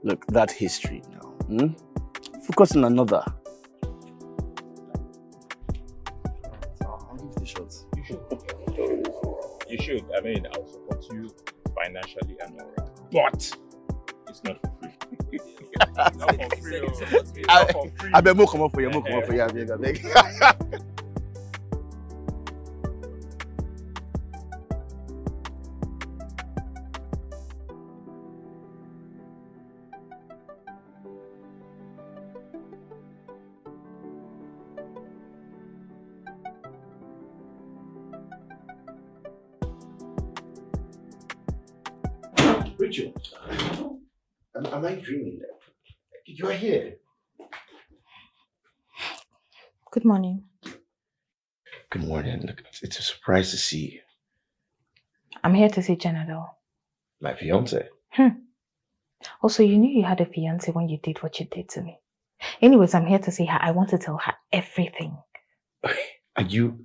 Look, that history now. Focus on another. I'll give the shots. You should. You should. I mean, I'll support you financially and all that. But it's not for free. Not for free. Not for free. I bet more come up for you. I beg. Rachel, am I dreaming? You are here. Good morning. Good morning. Look, it's a surprise to see you. I'm here to see Janadel. My fiance. Also, you knew you had a fiance when you did what you did to me. Anyways, I'm here to see her. I want to tell her everything. Are you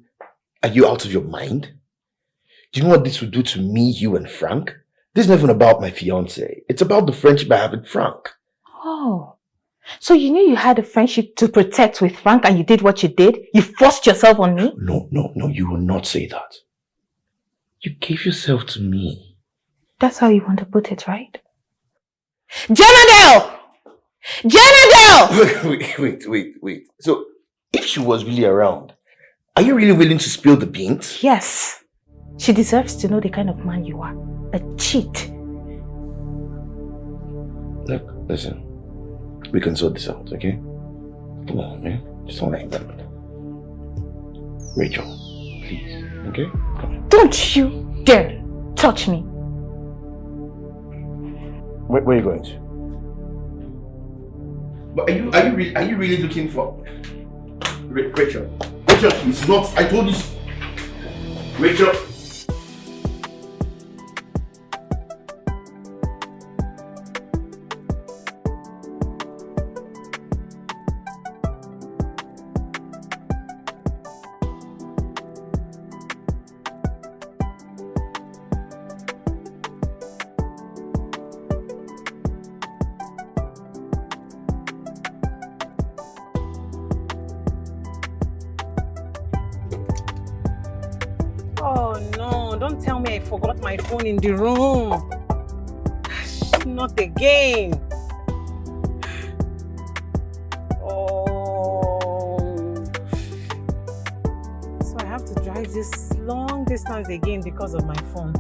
out of your mind? Do you know what this would do to me, you, and Frank? This is not even about my fiance. It's about the friendship I have with Frank. Oh, so you knew you had a friendship to protect with Frank and you did what you did? You forced yourself on me? No, you will not say that. You gave yourself to me. That's how you want to put it, right? Janadel! Wait. So, if she was really around, are you really willing to spill the beans? Yes. She deserves to know the kind of man you are. A cheat. Look, listen. We can sort this out, okay? Come on, man. Just don't like that. Rachel, please, okay? Come on. Don't you dare touch me. Where are you going to? But are you really looking for Rachel? Rachel, please, not. I told you. Rachel. Forgot my phone in the room. Not again. Oh. So I have to drive this long distance again because of my phone.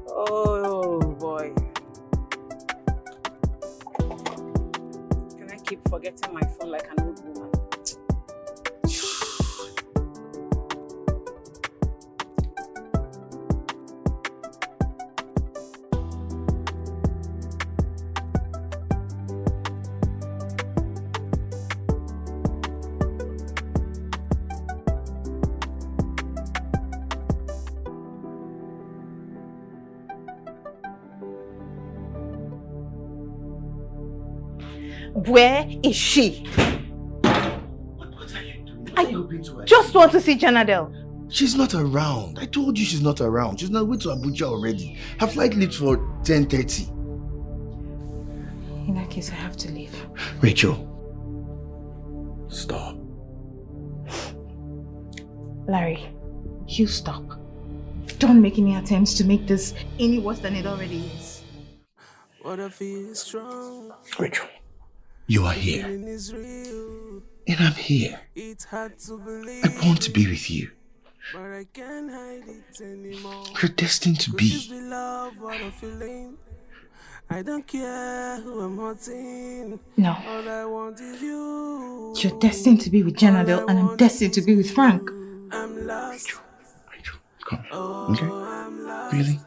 Oh boy. Keep forgetting my phone like an old woman. Where is she? What are you doing? Why are you going to her? Just want to see Janadel. She's not around. I told you she's not around. She's not way to Abuja already. Her flight leaves for 10:30. In that case, I have to leave. Rachel, stop. Larry, you stop. Don't make any attempts to make this any worse than it already is. What I feel is strong. Rachel, you are here. Feeling is real. And I'm here. It's hard to believe. I want to be with you. But I can't hide it anymore. We're destined to Could this be. be love, what I'm feeling? I don't care who I'm hurting. No. All I want is you. You're destined to be with Janadel and I'm destined to be with Frank. I'm lost. Rachel, come on. Okay? Really?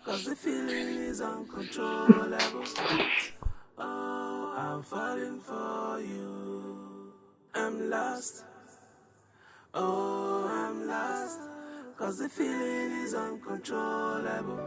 Cause the feeling is uncontrollable. Oh, I'm falling for you. I'm lost. Oh, I'm lost. Cause the feeling is uncontrollable.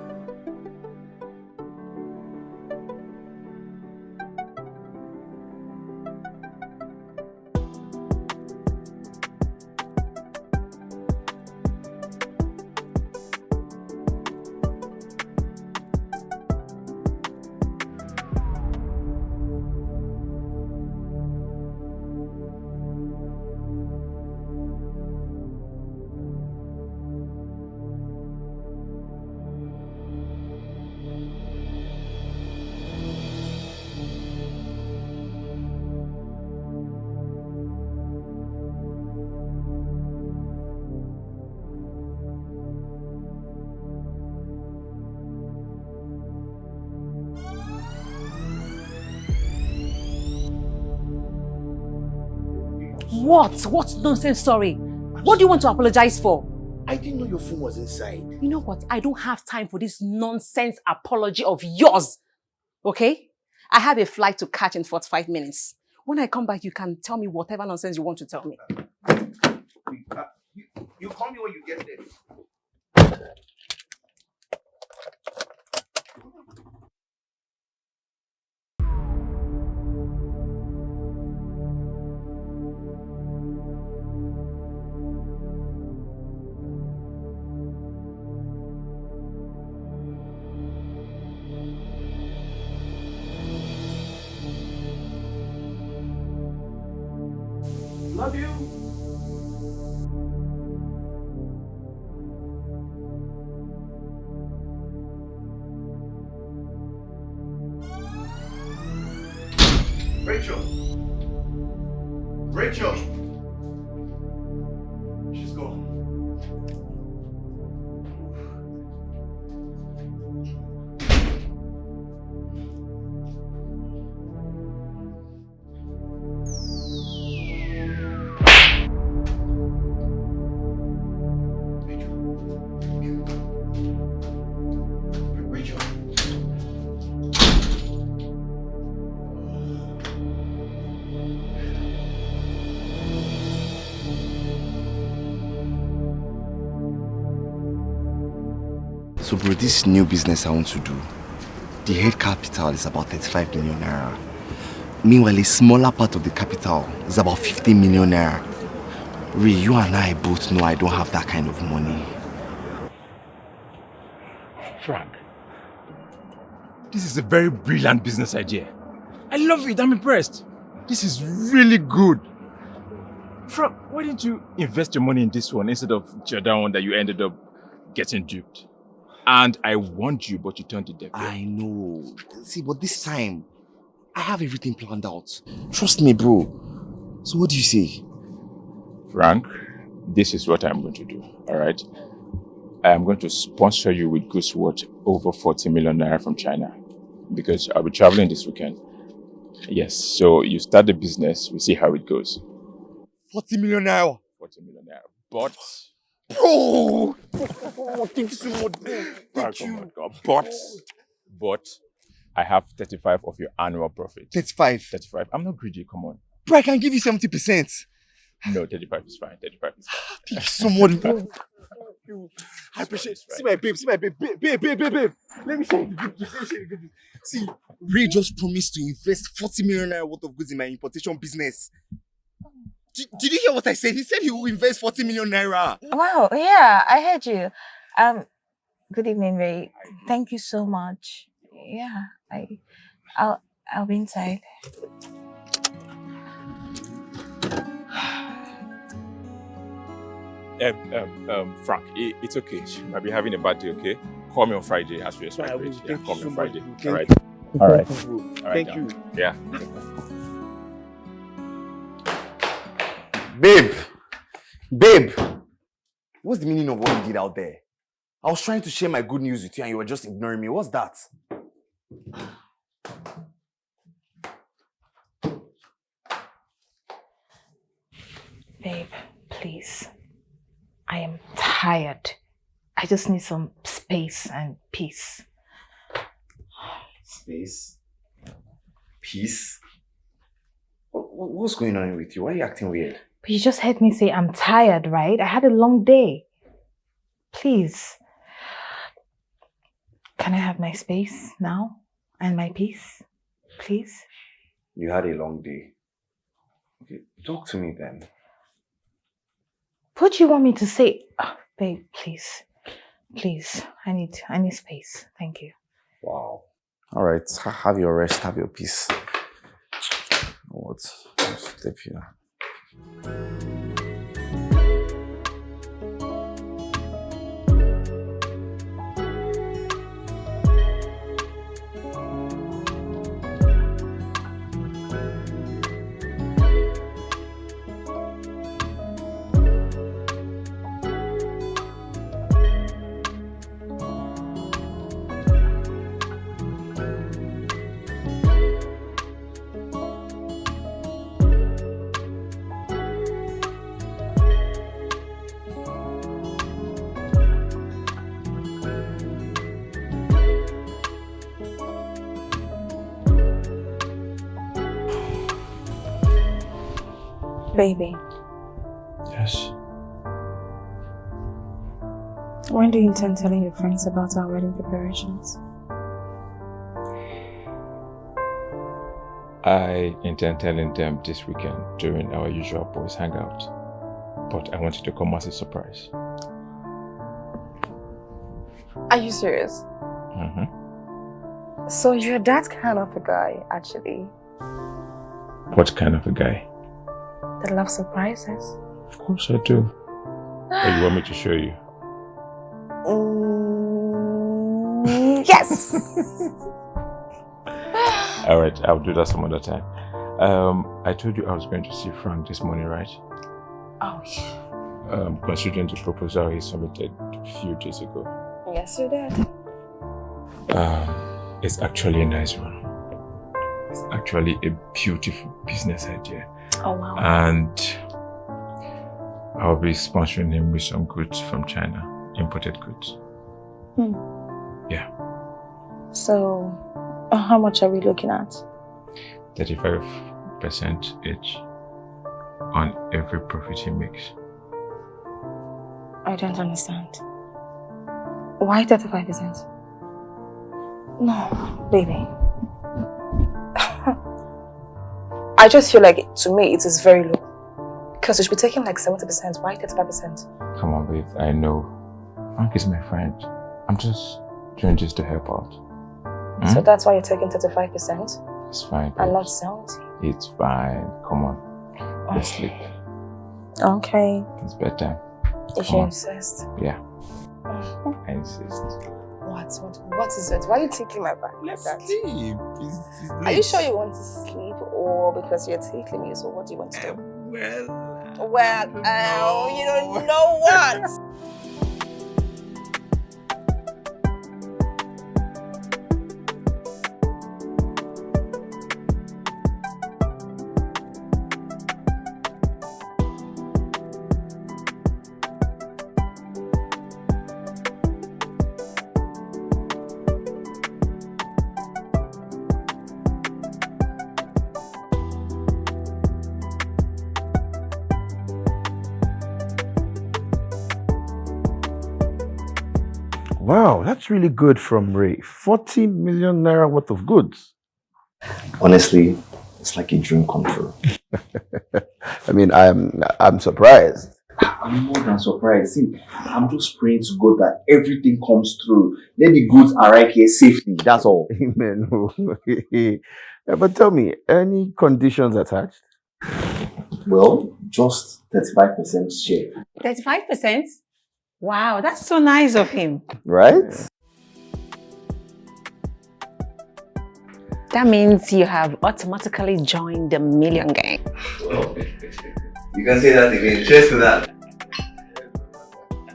What? What nonsense story? What do you want to apologize for? I didn't know your phone was inside. You know what? I don't have time for this nonsense apology of yours. Okay? I have a flight to catch in 45 minutes. When I come back, you can tell me whatever nonsense you want to tell me. You call me when you get there. Love you. Rachel! Rachel! She's gone. Rachel. So bro, this new business I want to do, the head capital is about 35 million naira. Meanwhile, a smaller part of the capital is about 50 million naira. Ray, you and I both know I don't have that kind of money. Frank, this is a very brilliant business idea. I love it. I'm impressed. This is really good. Frank, why didn't you invest your money in this one instead of the other one that you ended up getting duped? And I warned you, but you turned it deaf. I know. See, but this time, I have everything planned out. Trust me, bro. So what do you say? Frank, this is what I'm going to do, all right? I am going to sponsor you with goods worth over 40 million naira from China because I'll be traveling this weekend. Yes, so you start the business, we see how it goes. 40 million naira. 40 million naira. But... Bro! Thank you so much, bro. Thank you. But I have 35 of your annual profit. 35. 35. I'm not greedy, come on. Bro, I can give you 70%. No, 35 is fine. 35 is fine. Thank you so much, bro. you. I appreciate. See my babe. Babe. Let me show you the good news. See, Ray just promised to invest 40 million naira worth of goods in my importation business. Did you hear what I said? He said he will invest 40 million naira. Wow, yeah, I heard you. Good evening, Ray. Thank you so much. Yeah, I'll be inside. Frank, it's okay. She might be having a bad day, okay? Call me on Friday as we expect. Yeah, call me on Friday. All right. All right. Thank you. Yeah. Babe, what's the meaning of what you did out there? I was trying to share my good news with you and you were just ignoring me. What's that? Babe, please. I am tired. I just need some space and peace. Space? Peace? What's going on with you? Why are you acting weird? But you just heard me say I'm tired, right? I had a long day. Please. Can I have my space now? And my peace? Please? You had a long day. Okay, talk to me then. What do you want me to say? Oh, babe, please. Please. I need space. Thank you. Wow. All right, have your rest, have your peace. What? Just sleep here. Baby, Yes. When do you intend telling your friends about our wedding preparations? I intend telling them this weekend during our usual boys hangout. But I want it to come as a surprise. Are you serious? Mm-hmm. So you're that kind of a guy, actually, What kind of a guy? that loves surprises? Of course I do. Or you want me to show you? Yes! Alright, I'll do that some other time. I told you I was going to see Frank this morning, right? Oh, Considering the proposal he submitted a few days ago. yes, you did. It's actually a nice one. It's actually a beautiful business idea. Oh, wow. And I'll be sponsoring him with some goods from China, imported goods. Yeah. So, how much are we looking at? 35% each on every profit he makes. I don't understand. Why 35%? No, baby. I just feel like, to me, it is very low. Because you should be taking like 70%. Why 35%? Come on, babe. I know. Frank is my friend. I'm just doing this to help out. So that's why you're taking 35%? It's fine, babe. And not 70? It's fine. Come on. Let's sleep. Okay. It's bedtime. If you insist. Yeah. I insist. What is it? Why are you taking my back like that? Sleep. Are you sure you want to sleep or because you're taking me? So what do you want to do? Well, you don't know what? Wow, that's really good from Ray. 40 million naira worth of goods. Honestly, it's like a dream come true. I mean, I'm surprised. I'm more than surprised. See, I'm just praying to God that everything comes through. Let the goods arrive here safely. That's all. Amen. But tell me, any conditions attached? Well, just 35% share. 35%? Wow, that's so nice of him. Right? That means you have automatically joined the million gang. Well, you can say that again. Cheers to that.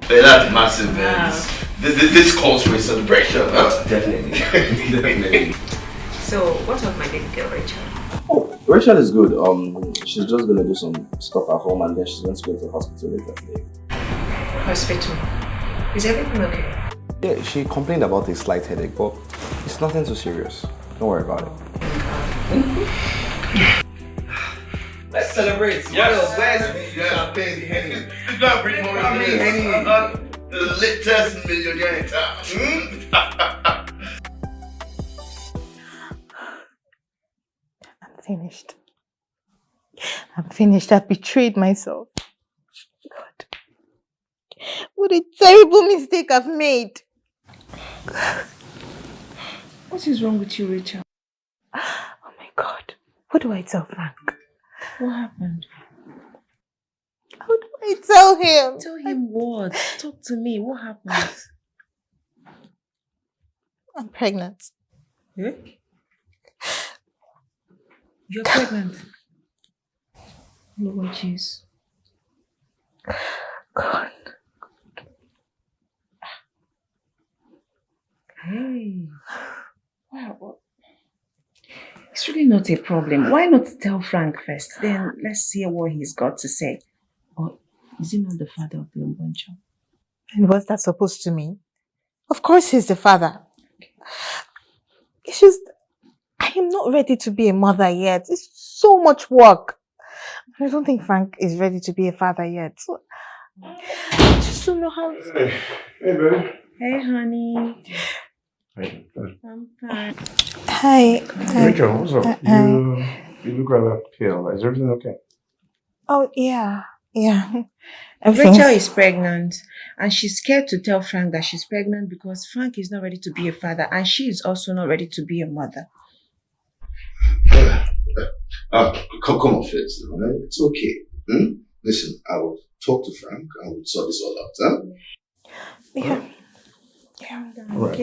Hey, that's massive, man. This calls for a celebration. Huh? Definitely. Definitely. So, what of my baby girl, Rachel? Oh, Rachel is good. She's just gonna do some stuff at home and then she's going to go to the hospital later today. Hospital? Is everything okay? Yeah, she complained about a slight headache, but it's nothing too serious. Don't worry about it. Let's celebrate. Yes. Where's the champagne, the Henny? It's not bring more than this. The latest millionaire in town. I'm finished. I'm finished. I've betrayed myself. God. What a terrible mistake I've made. What is wrong with you, Rachel? Oh my God. What do I tell Frank? What happened? How do I tell him? Tell him what? Talk to me. What happened? I'm pregnant. Eh? You're pregnant? Lord jeez. God. Hey. Wow. It's really not a problem. Why not tell Frank first? Then let's hear what he's got to say. Or is he not the father of the unborn child? And what's that supposed to mean? Of course he's the father. It's just, I am not ready to be a mother yet. It's so much work. I don't think Frank is ready to be a father yet. So, I just don't know how to... Hey, baby. Hey, honey. Hey. I'm fine. Hi. Rachel, what's up? You look rather pale. Is everything okay? Oh, yeah. Yeah. Rachel is pregnant and she's scared to tell Frank that she's pregnant because Frank is not ready to be a father and she is also not ready to be a mother. Come on, Fitz. It's okay. Listen, I will talk to Frank and we'll sort this all out. Huh? Yeah. All right,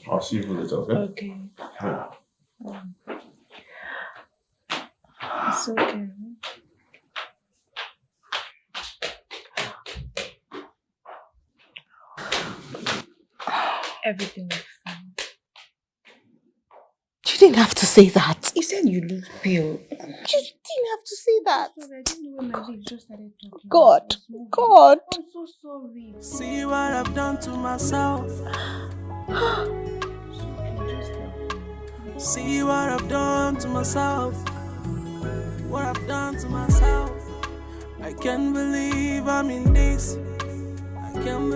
I'll see you later, okay? Okay. It's okay. Everything will be fine. You didn't have to say that. You said you look pale. You didn't have to say that. Sorry, I didn't know when my lips just started talking. God. God. I'm so sorry. See what I've done to myself. See what I've done to myself. What I've done to myself. I can't believe I'm in this. I can't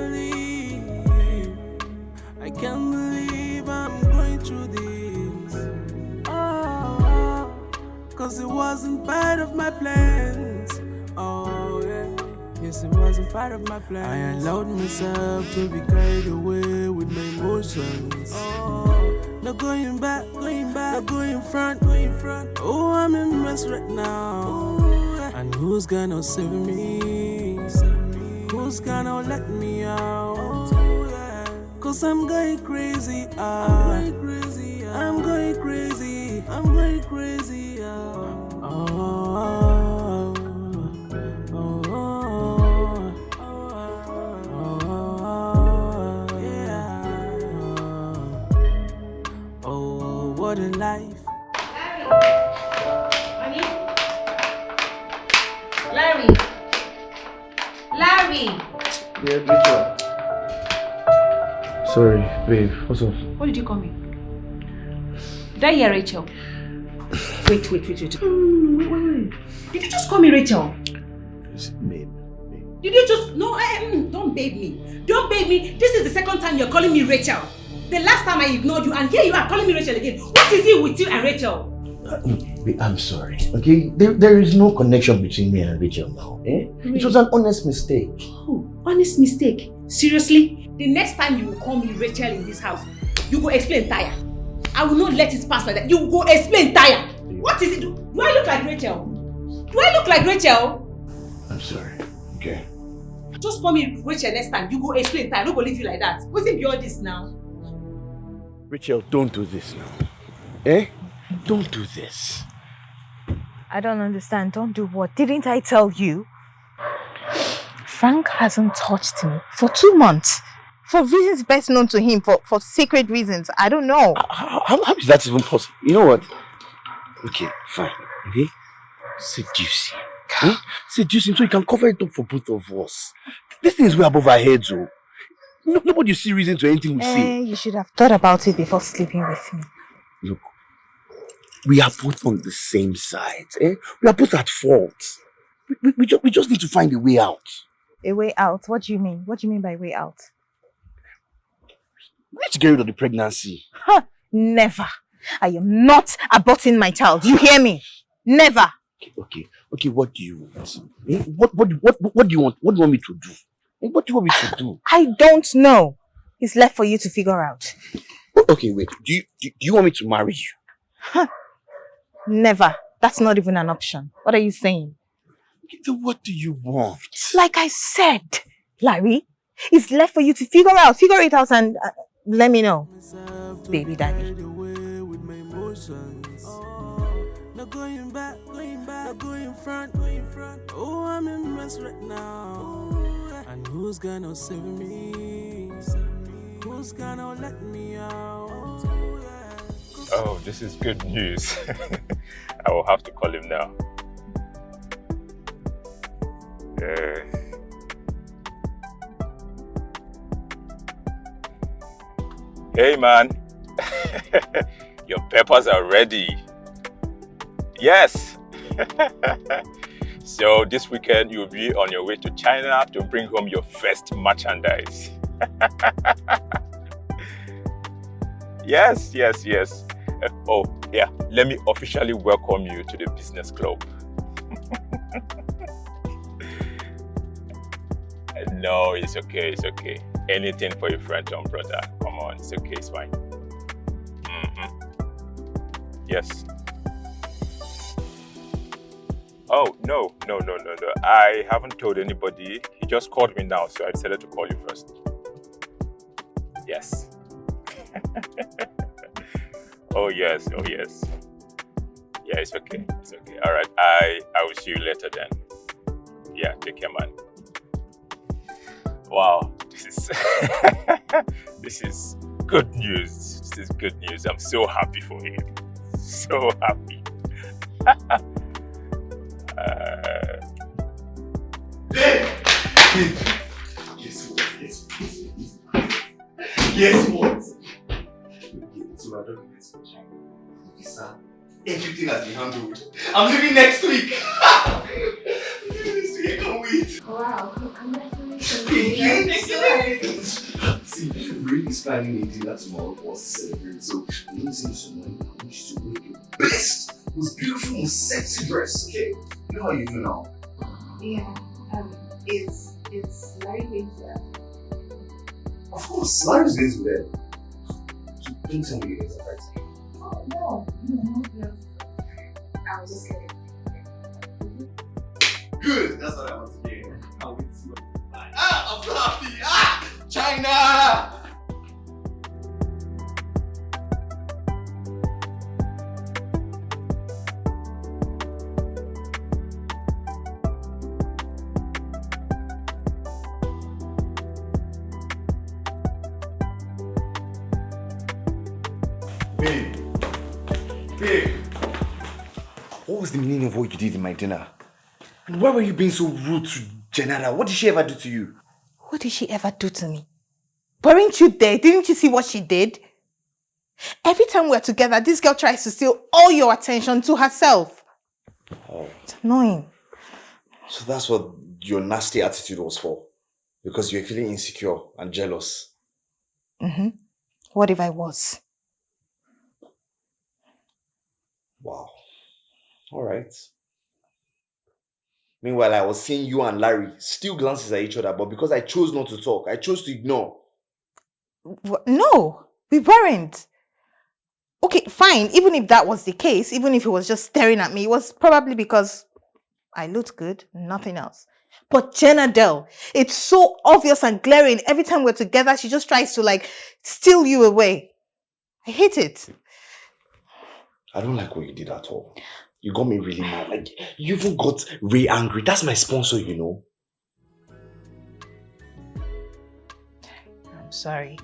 believe I'm going through this. Oh, cause it wasn't part of my plans. Oh yeah, yes it wasn't part of my plans. I allowed myself to be carried away with my emotions. Oh, no going back, no going front. Oh, I'm in mess right now. Ooh, yeah. And who's gonna save me? Who's gonna let me out? Oh, yeah. Cause I'm going crazy. I'm going crazy. Oh, what a life. Larry! Yeah, Rachel. Sorry, babe. What's up? What did you call me? Did I hear Rachel? Wait. Wait. Did you just call me Rachel? Babe. Did you just... No, don't babe me. Don't babe me. This is the second time you're calling me Rachel. The last time I ignored you and here you are calling me Rachel again. What is it with you and Rachel? I'm sorry, okay? There is no connection between me and Rachel now, eh? It was an honest mistake. Oh, honest mistake? Seriously? The next time you will call me Rachel in this house, you go explain tire. I will not let it pass like that. You go explain tire. What is it? Do I look like Rachel? Do I look like Rachel? I'm sorry, okay? Just call me Rachel next time. You go explain tire. I don't go leave you like that. What's it beyond this now? Rachel, don't do this now. Eh? Don't do this. I don't understand. Don't do what? Didn't I tell you? Frank hasn't touched me for 2 months. For reasons best known to him, for secret reasons. I don't know. How is that even possible? You know what? Okay, fine. Okay? Seduce him. Huh? Seduce him so he can cover it up for both of us. This thing is way above our heads, oh. Nobody see reason to anything we say. You should have thought about it before sleeping with me. Look, we are both on the same side. Eh? We are both at fault. We just need to find a way out. A way out? What do you mean? What do you mean by way out? We need to get rid of the pregnancy. Huh, never. I am not aborting my child. You hear me? Never. Okay, what do you want? Eh? What do you want? What do you want me to do? Eh? What do you want me to do? I don't know. It's left for you to figure out. Okay, wait. Do you want me to marry you? Huh. Never. That's not even an option. What are you saying? Then what do you want? Like I said, Larry, it's left for you to figure it out and let me know. Baby daddy. Not going back, not going front. Oh, I'm in mess right now. And who's gonna save me? Who's gonna let me out? Oh, this is good news. I will have to call him now. Hey man, your peppers are ready. Yes. So this weekend you'll be on your way to China to bring home your first merchandise. Yes. Oh yeah, let me officially welcome you to the business club. No, it's okay. Anything for your friend Tom, brother. Come on, it's okay, it's fine. Yes. Oh, no. I haven't told anybody. He just called me now, so I decided to call you first. Yes. Oh, yes. Yeah, it's okay. All right, I will see you later then. Yeah, take care, man. Wow, this is good news. I'm so happy for him. So happy. Guess what? So I don't get for China. Visa, everything has been handled. I'm leaving next week. I can't wait. Wow, congratulations. Thank you. See, Ray is planning a dinner tomorrow for us to celebrate. So, I'm going to send you some money. I want you to wear your best, most beautiful, most sexy dress, okay? You know how you do now? Yeah, it's Larry going to that? Of course, Larry's going to there. So, don't tell me you're surprised. Oh, no, I was just kidding. Good, that's what I want to hear. Can't wait to see what I'm so happy. China! Babe. What was the meaning of what you did in my dinner? And why were you being so rude to Janara? What did she ever do to you? What did she ever do to me? Weren't you there? Didn't you see what she did? Every time we're together, this girl tries to steal all your attention to herself. Oh. It's annoying. So that's what your nasty attitude was for. Because you're feeling insecure and jealous. Mm-hmm. What if I was? Wow. Alright. Meanwhile, I was seeing you and Larry still glances at each other, but because I chose not to talk, I chose to ignore. No, we weren't. Okay, fine. Even if that was the case, even if he was just staring at me, it was probably because I looked good, nothing else. But Jenna Dell, it's so obvious and glaring. Every time we're together, she just tries to like steal you away. I hate it. I don't like what you did at all. You got me really mad. Like, you even got Ray angry. That's my sponsor, you know. I'm sorry.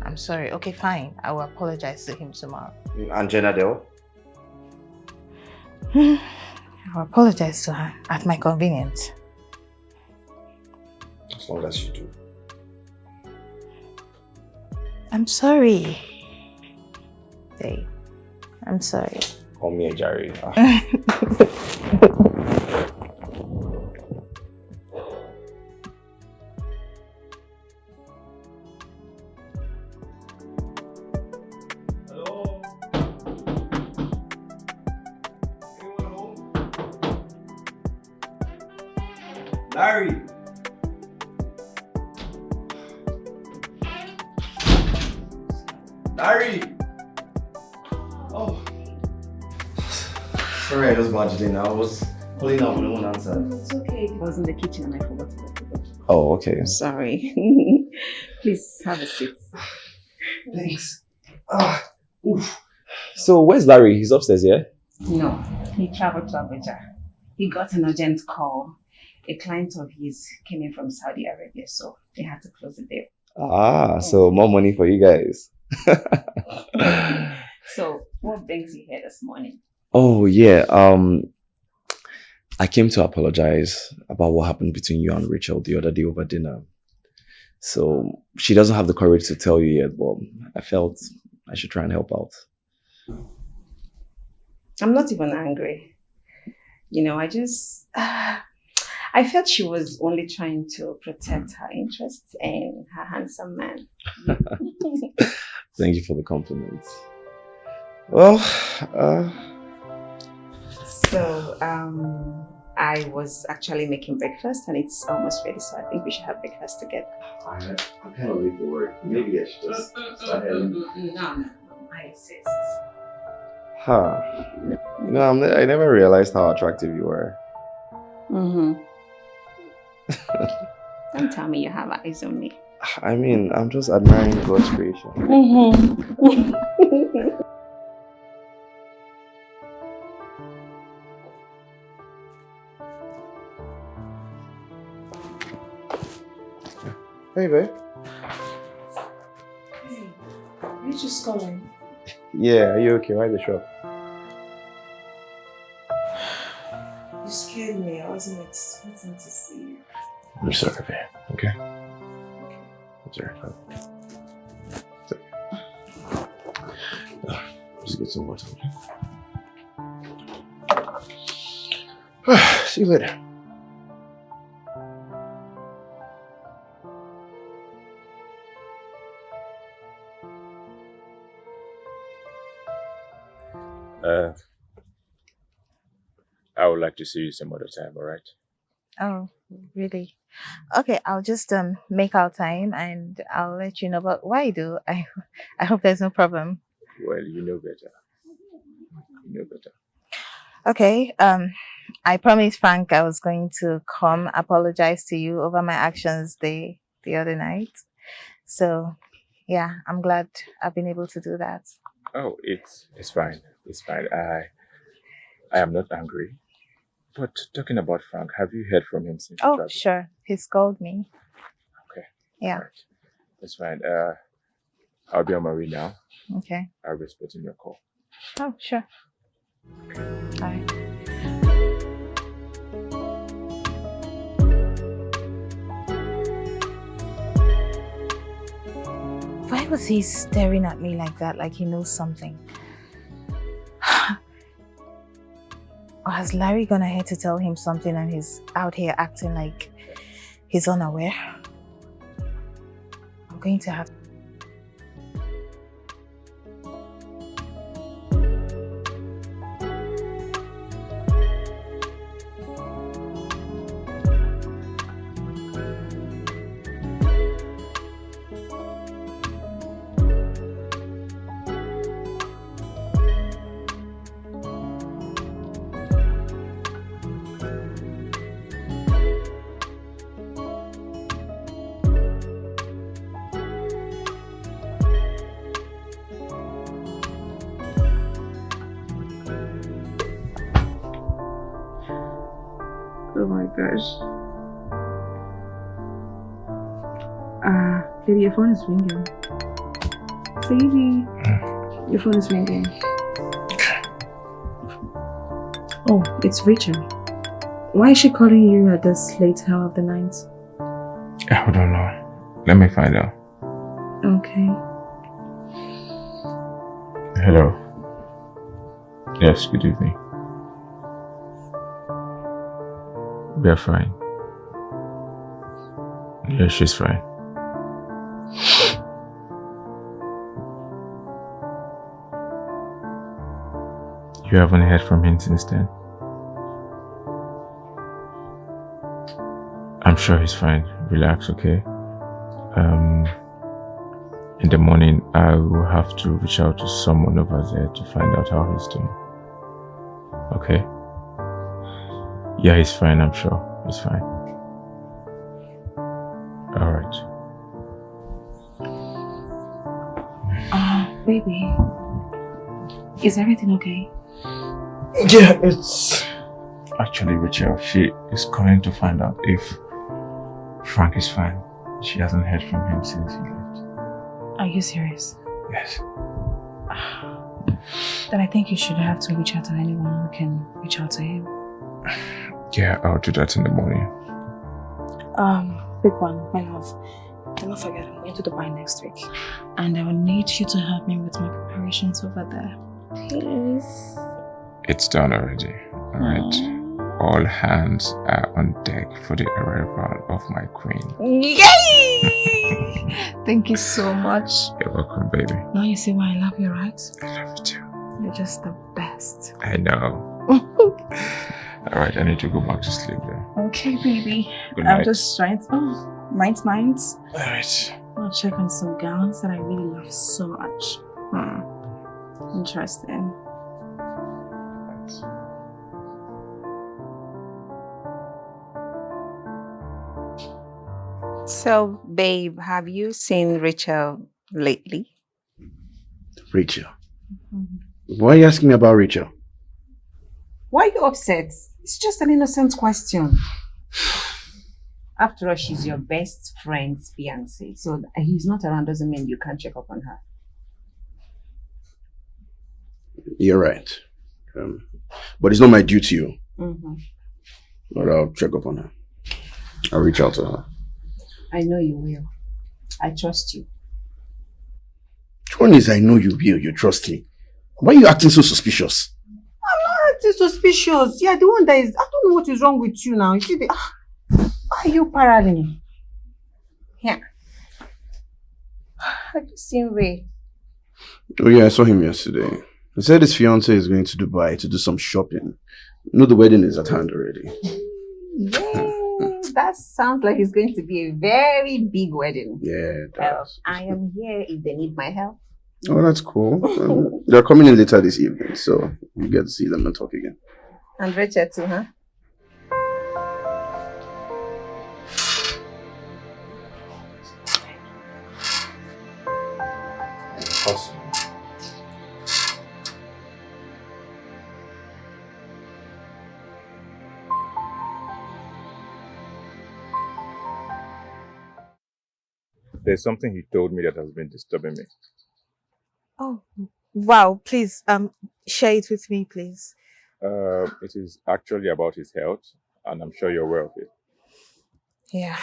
I'm sorry. Okay, fine. I will apologize to him tomorrow. And Jenna Dell? I'll apologize to her at my convenience. As long as you do. I'm sorry. Dave, I'm sorry. Call me a Jerry. Larry! Larry! Oh. Sorry, I just barged in. I was pulling up, no one answered. It's okay. I was in the kitchen and I forgot to let it. Oh, okay. Sorry. Please have a seat. Thanks. Oof. So, where's Larry? He's upstairs, yeah? No, he traveled to Abuja. He got an urgent call. A client of his came in from Saudi Arabia, so they had to close the deal. Ah, so more money for you guys. So, what brings you here this morning? Oh, yeah. I came to apologize about what happened between you and Rachel the other day over dinner. So, she doesn't have the courage to tell you yet, but I felt I should try and help out. I'm not even angry. You know, I felt she was only trying to protect her interests and her handsome man. Thank you for the compliment. Well, So, I was actually making breakfast and it's almost ready, so I think we should have breakfast together. I'm kind of late for work. Maybe I should just start heading. No, I insist. huh. You know, I never realized how attractive you were. Mm-hmm. Don't tell me you have eyes on me. I mean, I'm just admiring God's creation. Mm-hmm. Hey, babe. Hey, are you just calling? Yeah, are you okay? Why the shop? You scared me. I wasn't expecting to see you. I'm sorry, babe. Okay? I'm sorry. It's okay. Just get some water, okay? See you later. I would like to see you some other time, all right? Oh, really? Okay, I'll just make our time and I'll let you know. But why do? I hope there's no problem. Well, you know better. You know better. Okay, I promised Frank I was going to come apologize to you over my actions the other night. So, yeah, I'm glad I've been able to do that. Oh, it's fine. It's fine. I am not angry. But talking about Frank, have you heard from him since you Oh, traveled? sure. He's called me. Okay. Yeah. All right. That's fine. I'll be on my way now. Okay. I'll be expecting your call. Oh, sure. Bye. Why was he staring at me like that, like he knows something? Or has Larry gone ahead to tell him something and he's out here acting like he's unaware? I'm going to have Oh my gosh. Baby, your phone is ringing. Baby, your phone is ringing. Oh, it's Rachel. Why is she calling you at this late hour of the night? I don't know. Let me find out. Okay. Hello. Yes, good evening. We are fine. Yeah, she's fine. You haven't heard from him since then? I'm sure he's fine. Relax, okay? In the morning, I will have to reach out to someone over there to find out how he's doing. Okay? Yeah, he's fine, I'm sure. He's fine. Alright. Baby, is everything okay? Yeah, it's actually Rachel. She is calling to find out if Frank is fine. She hasn't heard from him since he left. Are you serious? Yes. Then I think you should have to reach out to anyone who can reach out to him. Yeah, I'll do that in the morning. Big one, my love. Do not forget, I'm going to Dubai next week. And I will need you to help me with my preparations over there. Please. It's done already. Alright. All hands are on deck for the arrival of my queen. Yay! Thank you so much. You're welcome, baby. Now you see why I love you, right? I love you too. You're just the best. I know. Alright, I need to go back to sleep then. Okay, baby. Good night. I'm just trying to... Oh, night. Alright. I'll check on some gowns that I really love so much. Interesting. So, babe, have you seen Rachel lately? Rachel? Why are you asking me about Rachel? Why are you upset? It's just an innocent question. After all, she's your best friend's fiancé. So he's not around doesn't mean you can't check up on her. You're right. But it's not my duty. Mm-hmm. But I'll check up on her. I'll reach out to her. I know you will. I trust you. Which one is I know you will, you trust me? Why are you acting so suspicious? I'm not acting suspicious. Yeah, the one that is... I don't know what is wrong with you now. You see, why are you paralleling? Yeah. Have you seen Ray? Oh yeah, I saw him yesterday. He said his fiance is going to Dubai to do some shopping. You know the wedding is at hand already. Yeah, that sounds like it's going to be a very big wedding. Yeah, it Well, does. I am here if they need my help. Oh, that's cool. They're coming in later this evening, so you get to see them and talk again. And Richard too, huh? Awesome. There's something he told me that has been disturbing me. Oh, wow. Please, share it with me, please. It is actually about his health, and I'm sure you're aware of it. Yeah,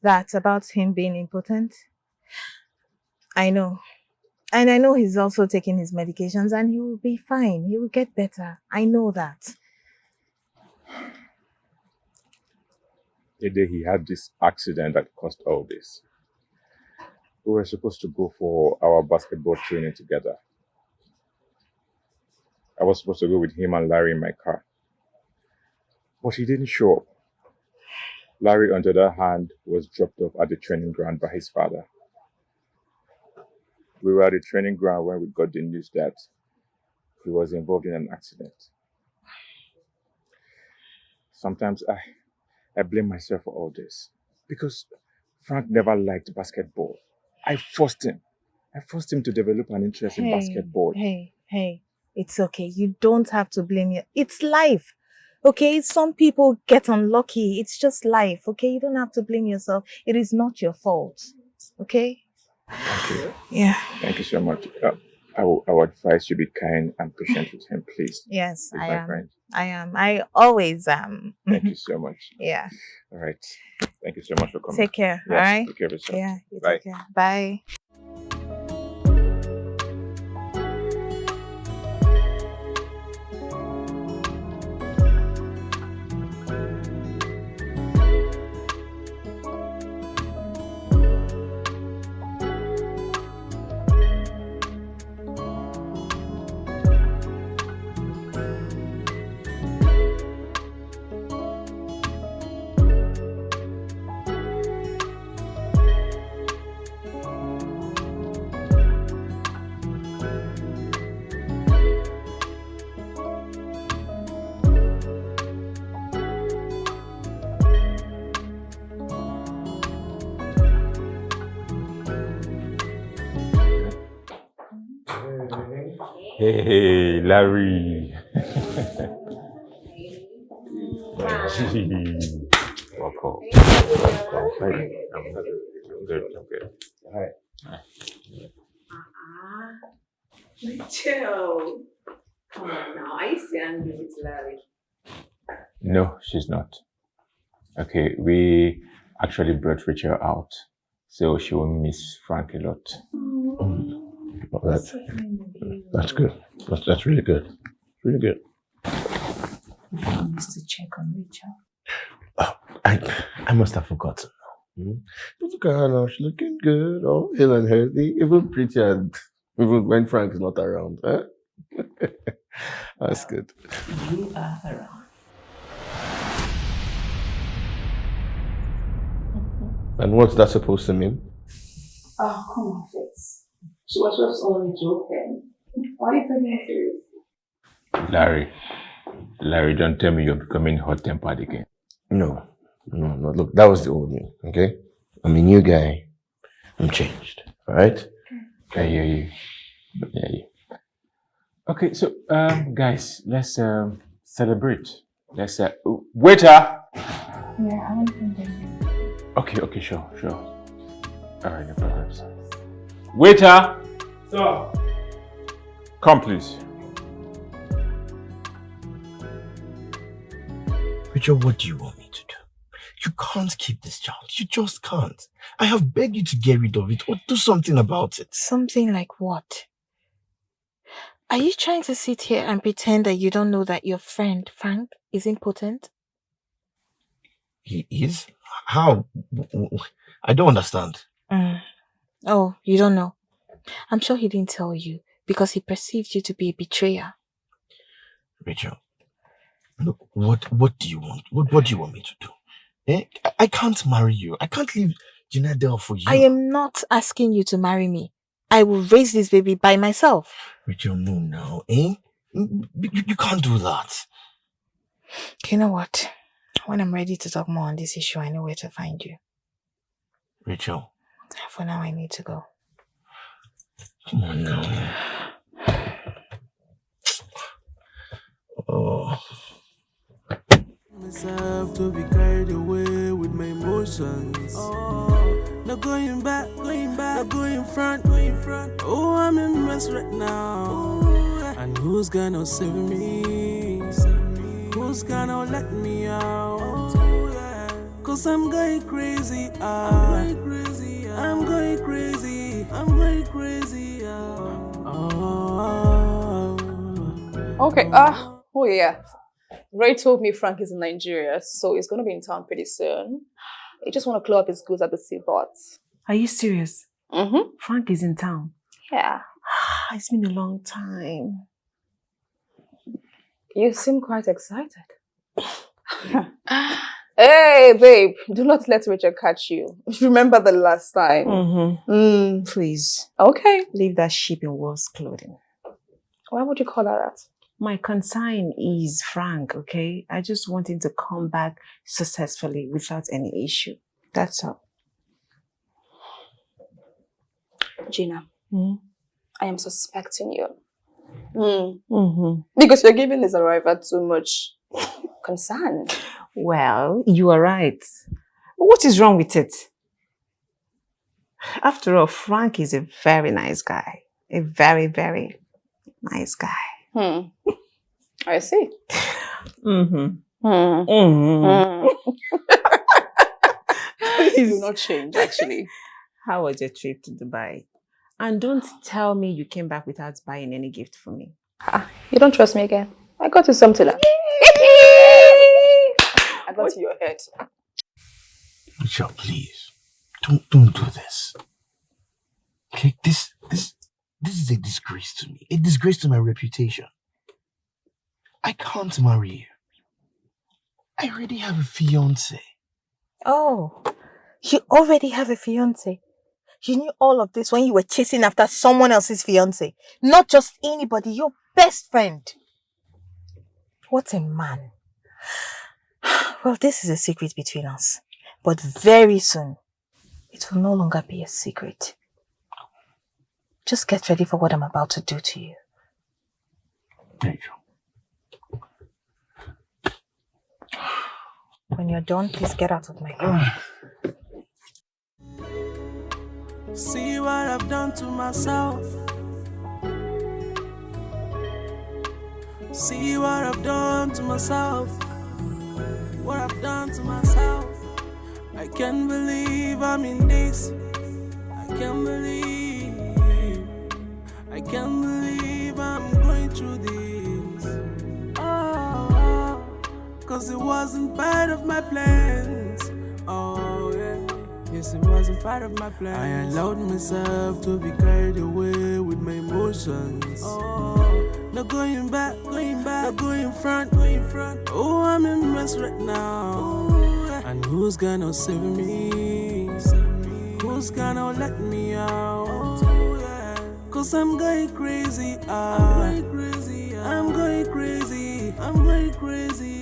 that's about him being impotent. I know. And I know he's also taking his medications and he will be fine. He will get better. I know that. The day he had this accident that caused all this. We were supposed to go for our basketball training together. I was supposed to go with him and Larry in my car. But he didn't show up. Larry, on the other hand, was dropped off at the training ground by his father. We were at the training ground when we got the news that he was involved in an accident. Sometimes I blame myself for all this because Frank never liked basketball. I forced him to develop an interest in basketball. Hey, it's okay. You don't have to blame you. It's life. Okay, some people get unlucky. It's just life. Okay, you don't have to blame yourself. It is not your fault. Okay? Thank you. Yeah. Thank you so much. I will advise you be kind and patient with him, please. Yes, He's I my am. friend. I am. I always am. Thank you so much. Yeah. All right. Thank you so much for coming. Take care. Yes, All right. Take care of yourself. Yeah. You Bye. take care. Bye. Hey, Larry. Welcome. I'm good. Hi. Rachel. Come on now. Are you still angry with Larry? No, she's not. Okay, we actually brought Rachel out, so she will miss Frank a lot. Well, that's good. That's really good. Really good. I used to check on Rachel. Oh, I must have forgotten. But look at her now. She's looking good, all ill and healthy, even pretty, and even when Frank is not around. Huh? That's good. You are around. And what's that supposed to mean? Oh, come on, Fitz. She was just only joking. Why are you taking it serious? Larry, don't tell me you're becoming hot-tempered again. No. Look, that was the old me, okay? I'm a new guy. I'm changed, all right? I hear you. Okay, so, guys, let's celebrate. Let's, waiter! Yeah, I want to. Okay, sure. All right, no problems. Waiter! Sir! Come, please. Richard, what do you want me to do? You can't keep this child. You just can't. I have begged you to get rid of it or do something about it. Something like what? Are you trying to sit here and pretend that you don't know that your friend, Frank, is impotent? He is? How? I don't understand. Oh, you don't know? I'm sure he didn't tell you because he perceived you to be a betrayer. Rachel, look, what do you want? What do you want me to do? I can't marry you. I can't leave Janelle for you. I am not asking you to marry me. I will raise this baby by myself. Rachel, no, You can't do that. You know what? When I'm ready to talk more on this issue, I know where to find you. Rachel. For now, I need to go. Come on now. Oh. Myself to be carried away with my emotions. Oh, no going back, no going front. Oh, I'm in mess right now. Ooh, and who's gonna save me? Who's gonna let me out? Oh, yeah. Cause I'm going crazy. I'm going crazy. Okay, oh yeah. Ray told me Frank is in Nigeria, so he's going to be in town pretty soon. He just want to clear up his goods at the seaport. Are you serious? Mm-hmm. Frank is in town? Yeah. It's been a long time. You seem quite excited. Hey, babe, do not let Rachel catch you. Remember the last time. Please. Okay. Leave that sheep in wolf's clothing. Why would you call her that? My concern is Frank, okay? I just want him to come back successfully without any issue. That's all. Gina, I am suspecting you. Because you're giving this arrival too much concern. Well, you are right. What is wrong with it? After all, Frank is a very nice guy. A very, very nice guy. I see. Please do not change, actually. How was your trip to Dubai? And don't tell me you came back without buying any gift for me. You don't trust me again? I got you something. I got you your head. Rachel, please. Don't do this. Okay, this is a disgrace to me. A disgrace to my reputation. I can't marry you. I already have a fiancé. Oh, you already have a fiancé? You knew all of this when you were chasing after someone else's fiancé. Not just anybody, your best friend. What a man. Well, this is a secret between us. But very soon, it will no longer be a secret. Just get ready for what I'm about to do to you. Rachel. When you're done, please get out of my car. See what I've done to myself. See what I've done to myself. What I've done to myself. I can't believe I'm in this. I can't believe I'm going through this. Oh, cause it wasn't part of my plans. Oh yeah. Yes, it wasn't part of my plan. I allowed myself to be carried away with my emotions. Oh, no going back, no going front. Oh, I'm in mess right now. Oh, and who's gonna save me? Who's gonna let me out? Oh, yeah. Cause I'm going crazy. I'm going crazy. I'm going crazy. I'm going crazy.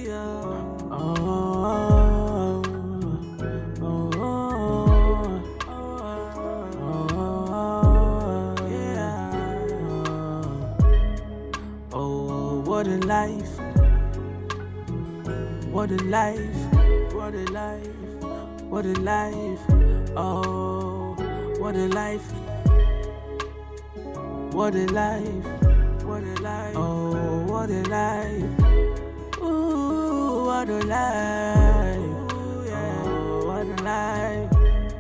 What a life, what a life, what a life, what a life, oh, what a life, what a life, what a life, oh, what a life, ooh, what a life, oh, what a life.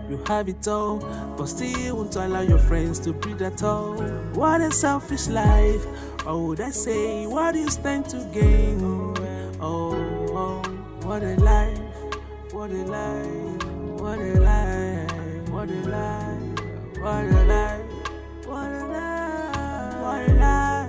You have it all, but still won't allow your friends to breathe at all. What a selfish life. Oh, would I say, what do you stand to gain? Oh, what a life, what a life, what a life, what a life, what a life, what a life, what a life.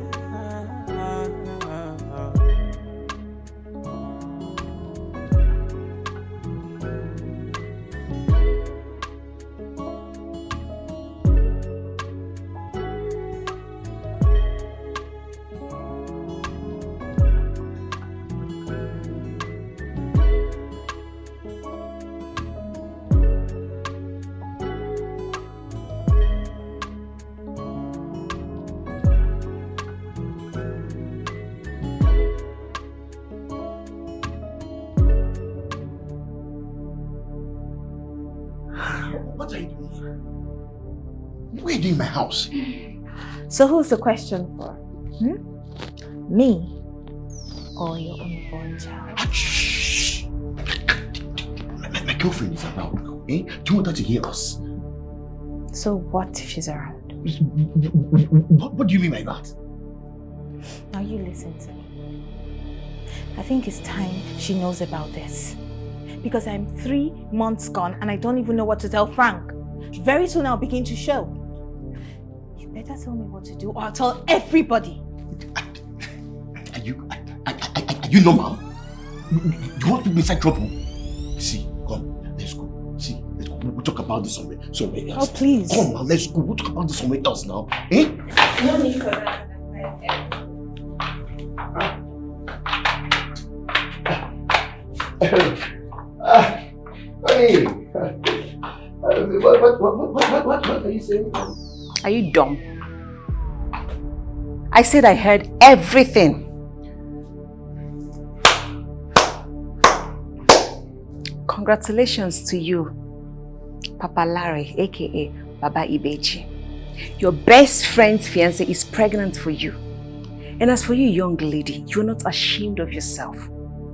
What are you doing here? What are you doing in my house? So who's the question for? Me? Or your unborn child? Shh! My girlfriend is around, eh? Do you want her to hear us? So what if she's around? What do you mean by that? Now you listen to me. I think it's time she knows about this. Because I'm 3 months gone and I don't even know what to tell Frank. Very soon I'll begin to show. You better tell me what to do or I'll tell everybody. Are you normal? You want to be inside trouble? See, come, let's go. See, let's go. We'll talk about this somewhere else. Oh, please. Come now, let's go. We'll talk about this somewhere else now. Eh? No need for that. Hey, what are you saying? Are you dumb? I said I heard everything. Congratulations to you, Papa Larry, aka Baba Ibeji. Your best friend's fiancé is pregnant for you. And as for you, young lady, you're not ashamed of yourself.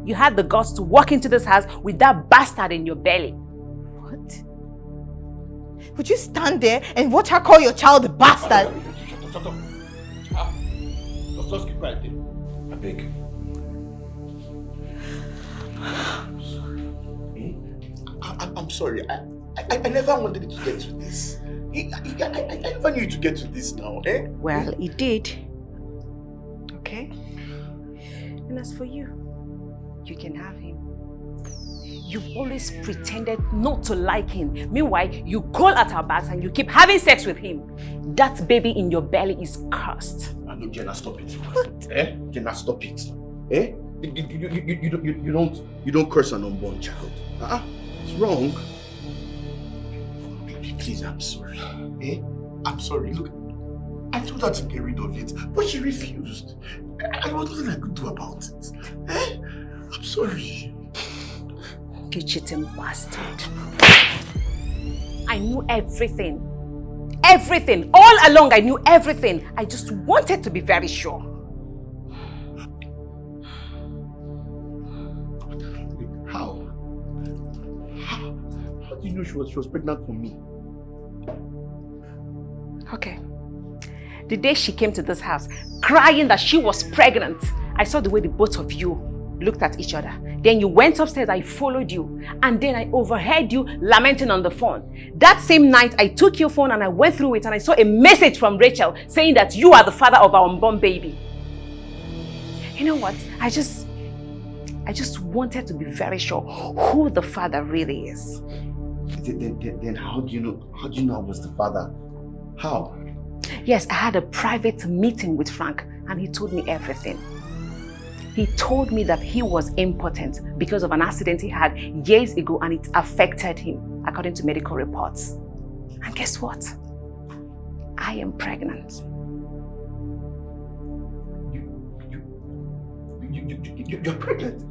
You had the guts to walk into this house with that bastard in your belly. What? Would you stand there and watch her call your child a bastard? Shut up. Just keep quiet there. I beg. I'm sorry. I never wanted it to get to this. I never knew it to get to this now, eh? Well, it did. Okay? And as for you, you can have him. You've always pretended not to like him. Meanwhile, you call at our backs and you keep having sex with him. That baby in your belly is cursed. I know, Jenna, stop it. What? Eh? Jenna, stop it. Eh? You don't curse an unborn child. It's wrong. Please, I'm sorry. Eh? I'm sorry. Look, I told her to get rid of it, but she refused. There was nothing I could do about it. Eh? I'm sorry. You cheating bastard. I knew everything. Everything. All along I knew everything. I just wanted to be very sure. How? How do you know she was pregnant for me? Okay. The day she came to this house, crying that she was pregnant, I saw the way the both of you looked at each other. Then you went upstairs, I followed you, and then I overheard you lamenting on the phone. That same night, I took your phone and I went through it and I saw a message from Rachel saying that you are the father of our unborn baby. You know what? I just wanted to be very sure who the father really is. Then how do you know I was the father? How? Yes, I had a private meeting with Frank and he told me everything. He told me that he was impotent because of an accident he had years ago and it affected him, according to medical reports. And guess what? I am pregnant. You're pregnant?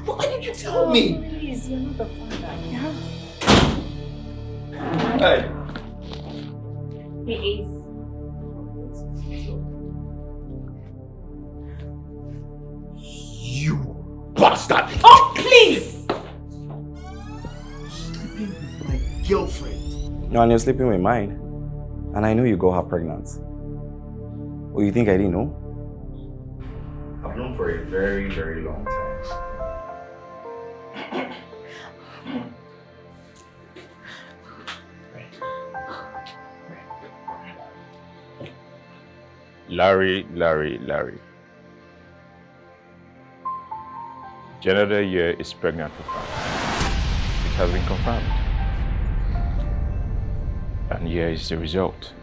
Why did you tell me? Please, you're not the father. Yeah? Hey. He is. You bastard! Oh, please! Sleeping with my girlfriend. No, and you're sleeping with mine. And I know you got her pregnant. Oh, you think I didn't know? I've known for a very, very long time. Larry. Janetta here is pregnant for Frank. It has been confirmed. And here is the result.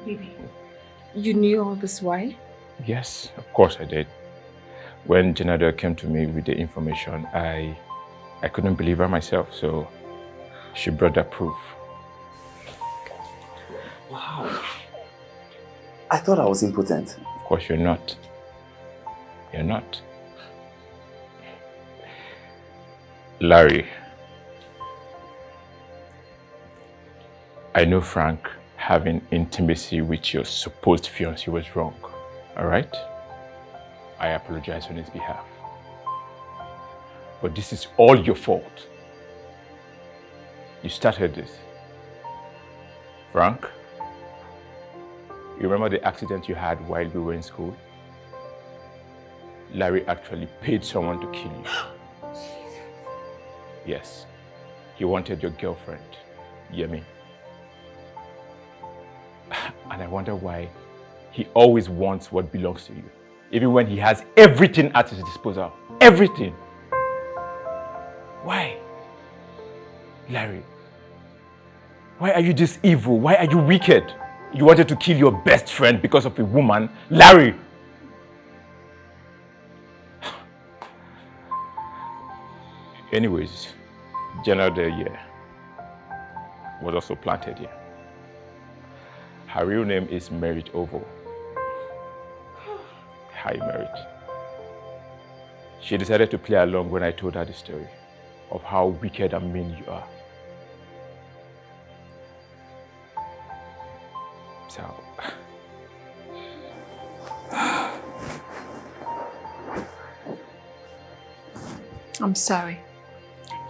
Baby, you knew all this, why? Yes, of course I did. When Janetta came to me with the information, I couldn't believe her myself, so she brought that proof. Wow. I thought I was impotent. Of course you're not. You're not. Larry, I know Frank having intimacy with your supposed fiancé was wrong, all right? I apologize on his behalf. But this is all your fault. You started this. Frank, You remember the accident you had while we were in school? Larry actually paid someone to kill you. Yes, he wanted your girlfriend, Yemi. And I wonder why he always wants what belongs to you, even when he has everything at his disposal. Everything. Why? Larry, why are you this evil? Why are you wicked? You wanted to kill your best friend because of a woman? Larry! Anyways, General Delia was also planted here. Her real name is Merit Oval. Hi, Merit. She decided to play along when I told her the story of how wicked and mean you are. So... I'm sorry.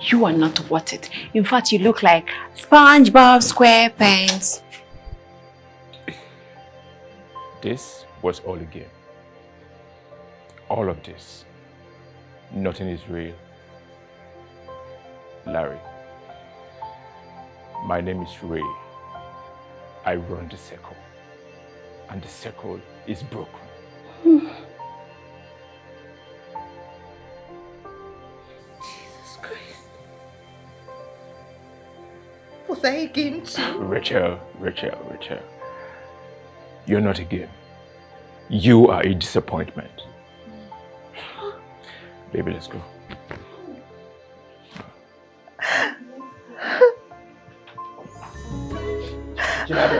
You are not worth it. In fact, you look like SpongeBob SquarePants. This was all a game. All of this. Nothing is real. Larry, my name is Ray. I run the circle. And the circle is broken. Was I a game too? Rachel. You're not a game. You are a disappointment. Baby, let's go.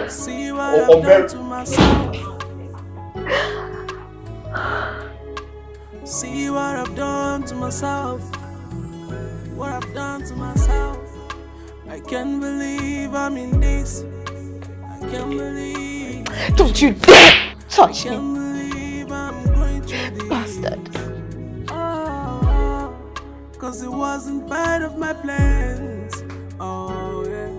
See what I've done to myself. See what I've done to myself. What I've done to myself. I can't believe I'm in this. I can't believe. Don't you dare touch me. I can't believe I'm going through this. Bastard. Oh, cause it wasn't part of my plans. Oh, yeah.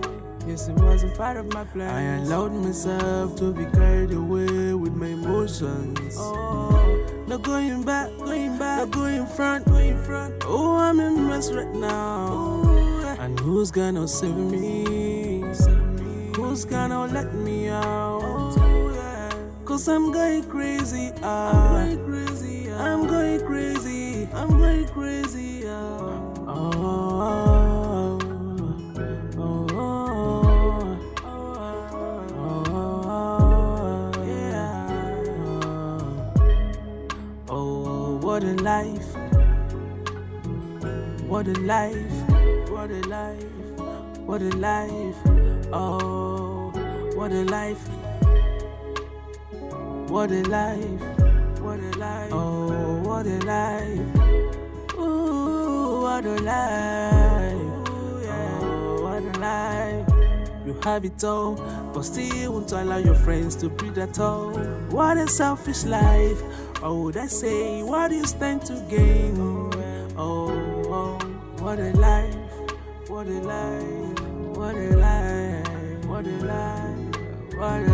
Yes, it wasn't part of my plans. I allowed myself to be carried away with my emotions. Oh, no going back, no going front. Oh, I'm in mess right now. Oh, yeah. And who's gonna save me? Who's gonna let me out? Oh, yeah. Cause I'm going crazy. I'm going crazy. What a life. What a life. What a life. What a life. Oh, what a life. What a life. What a life. Oh, what a life. Ooh, what a life. Oh, what a life. You have it all, but still won't allow your friends to breathe at all. What a selfish life. Oh, would I say, what do you stand to gain? Oh, what a life. What a life. What a life. What a life. What a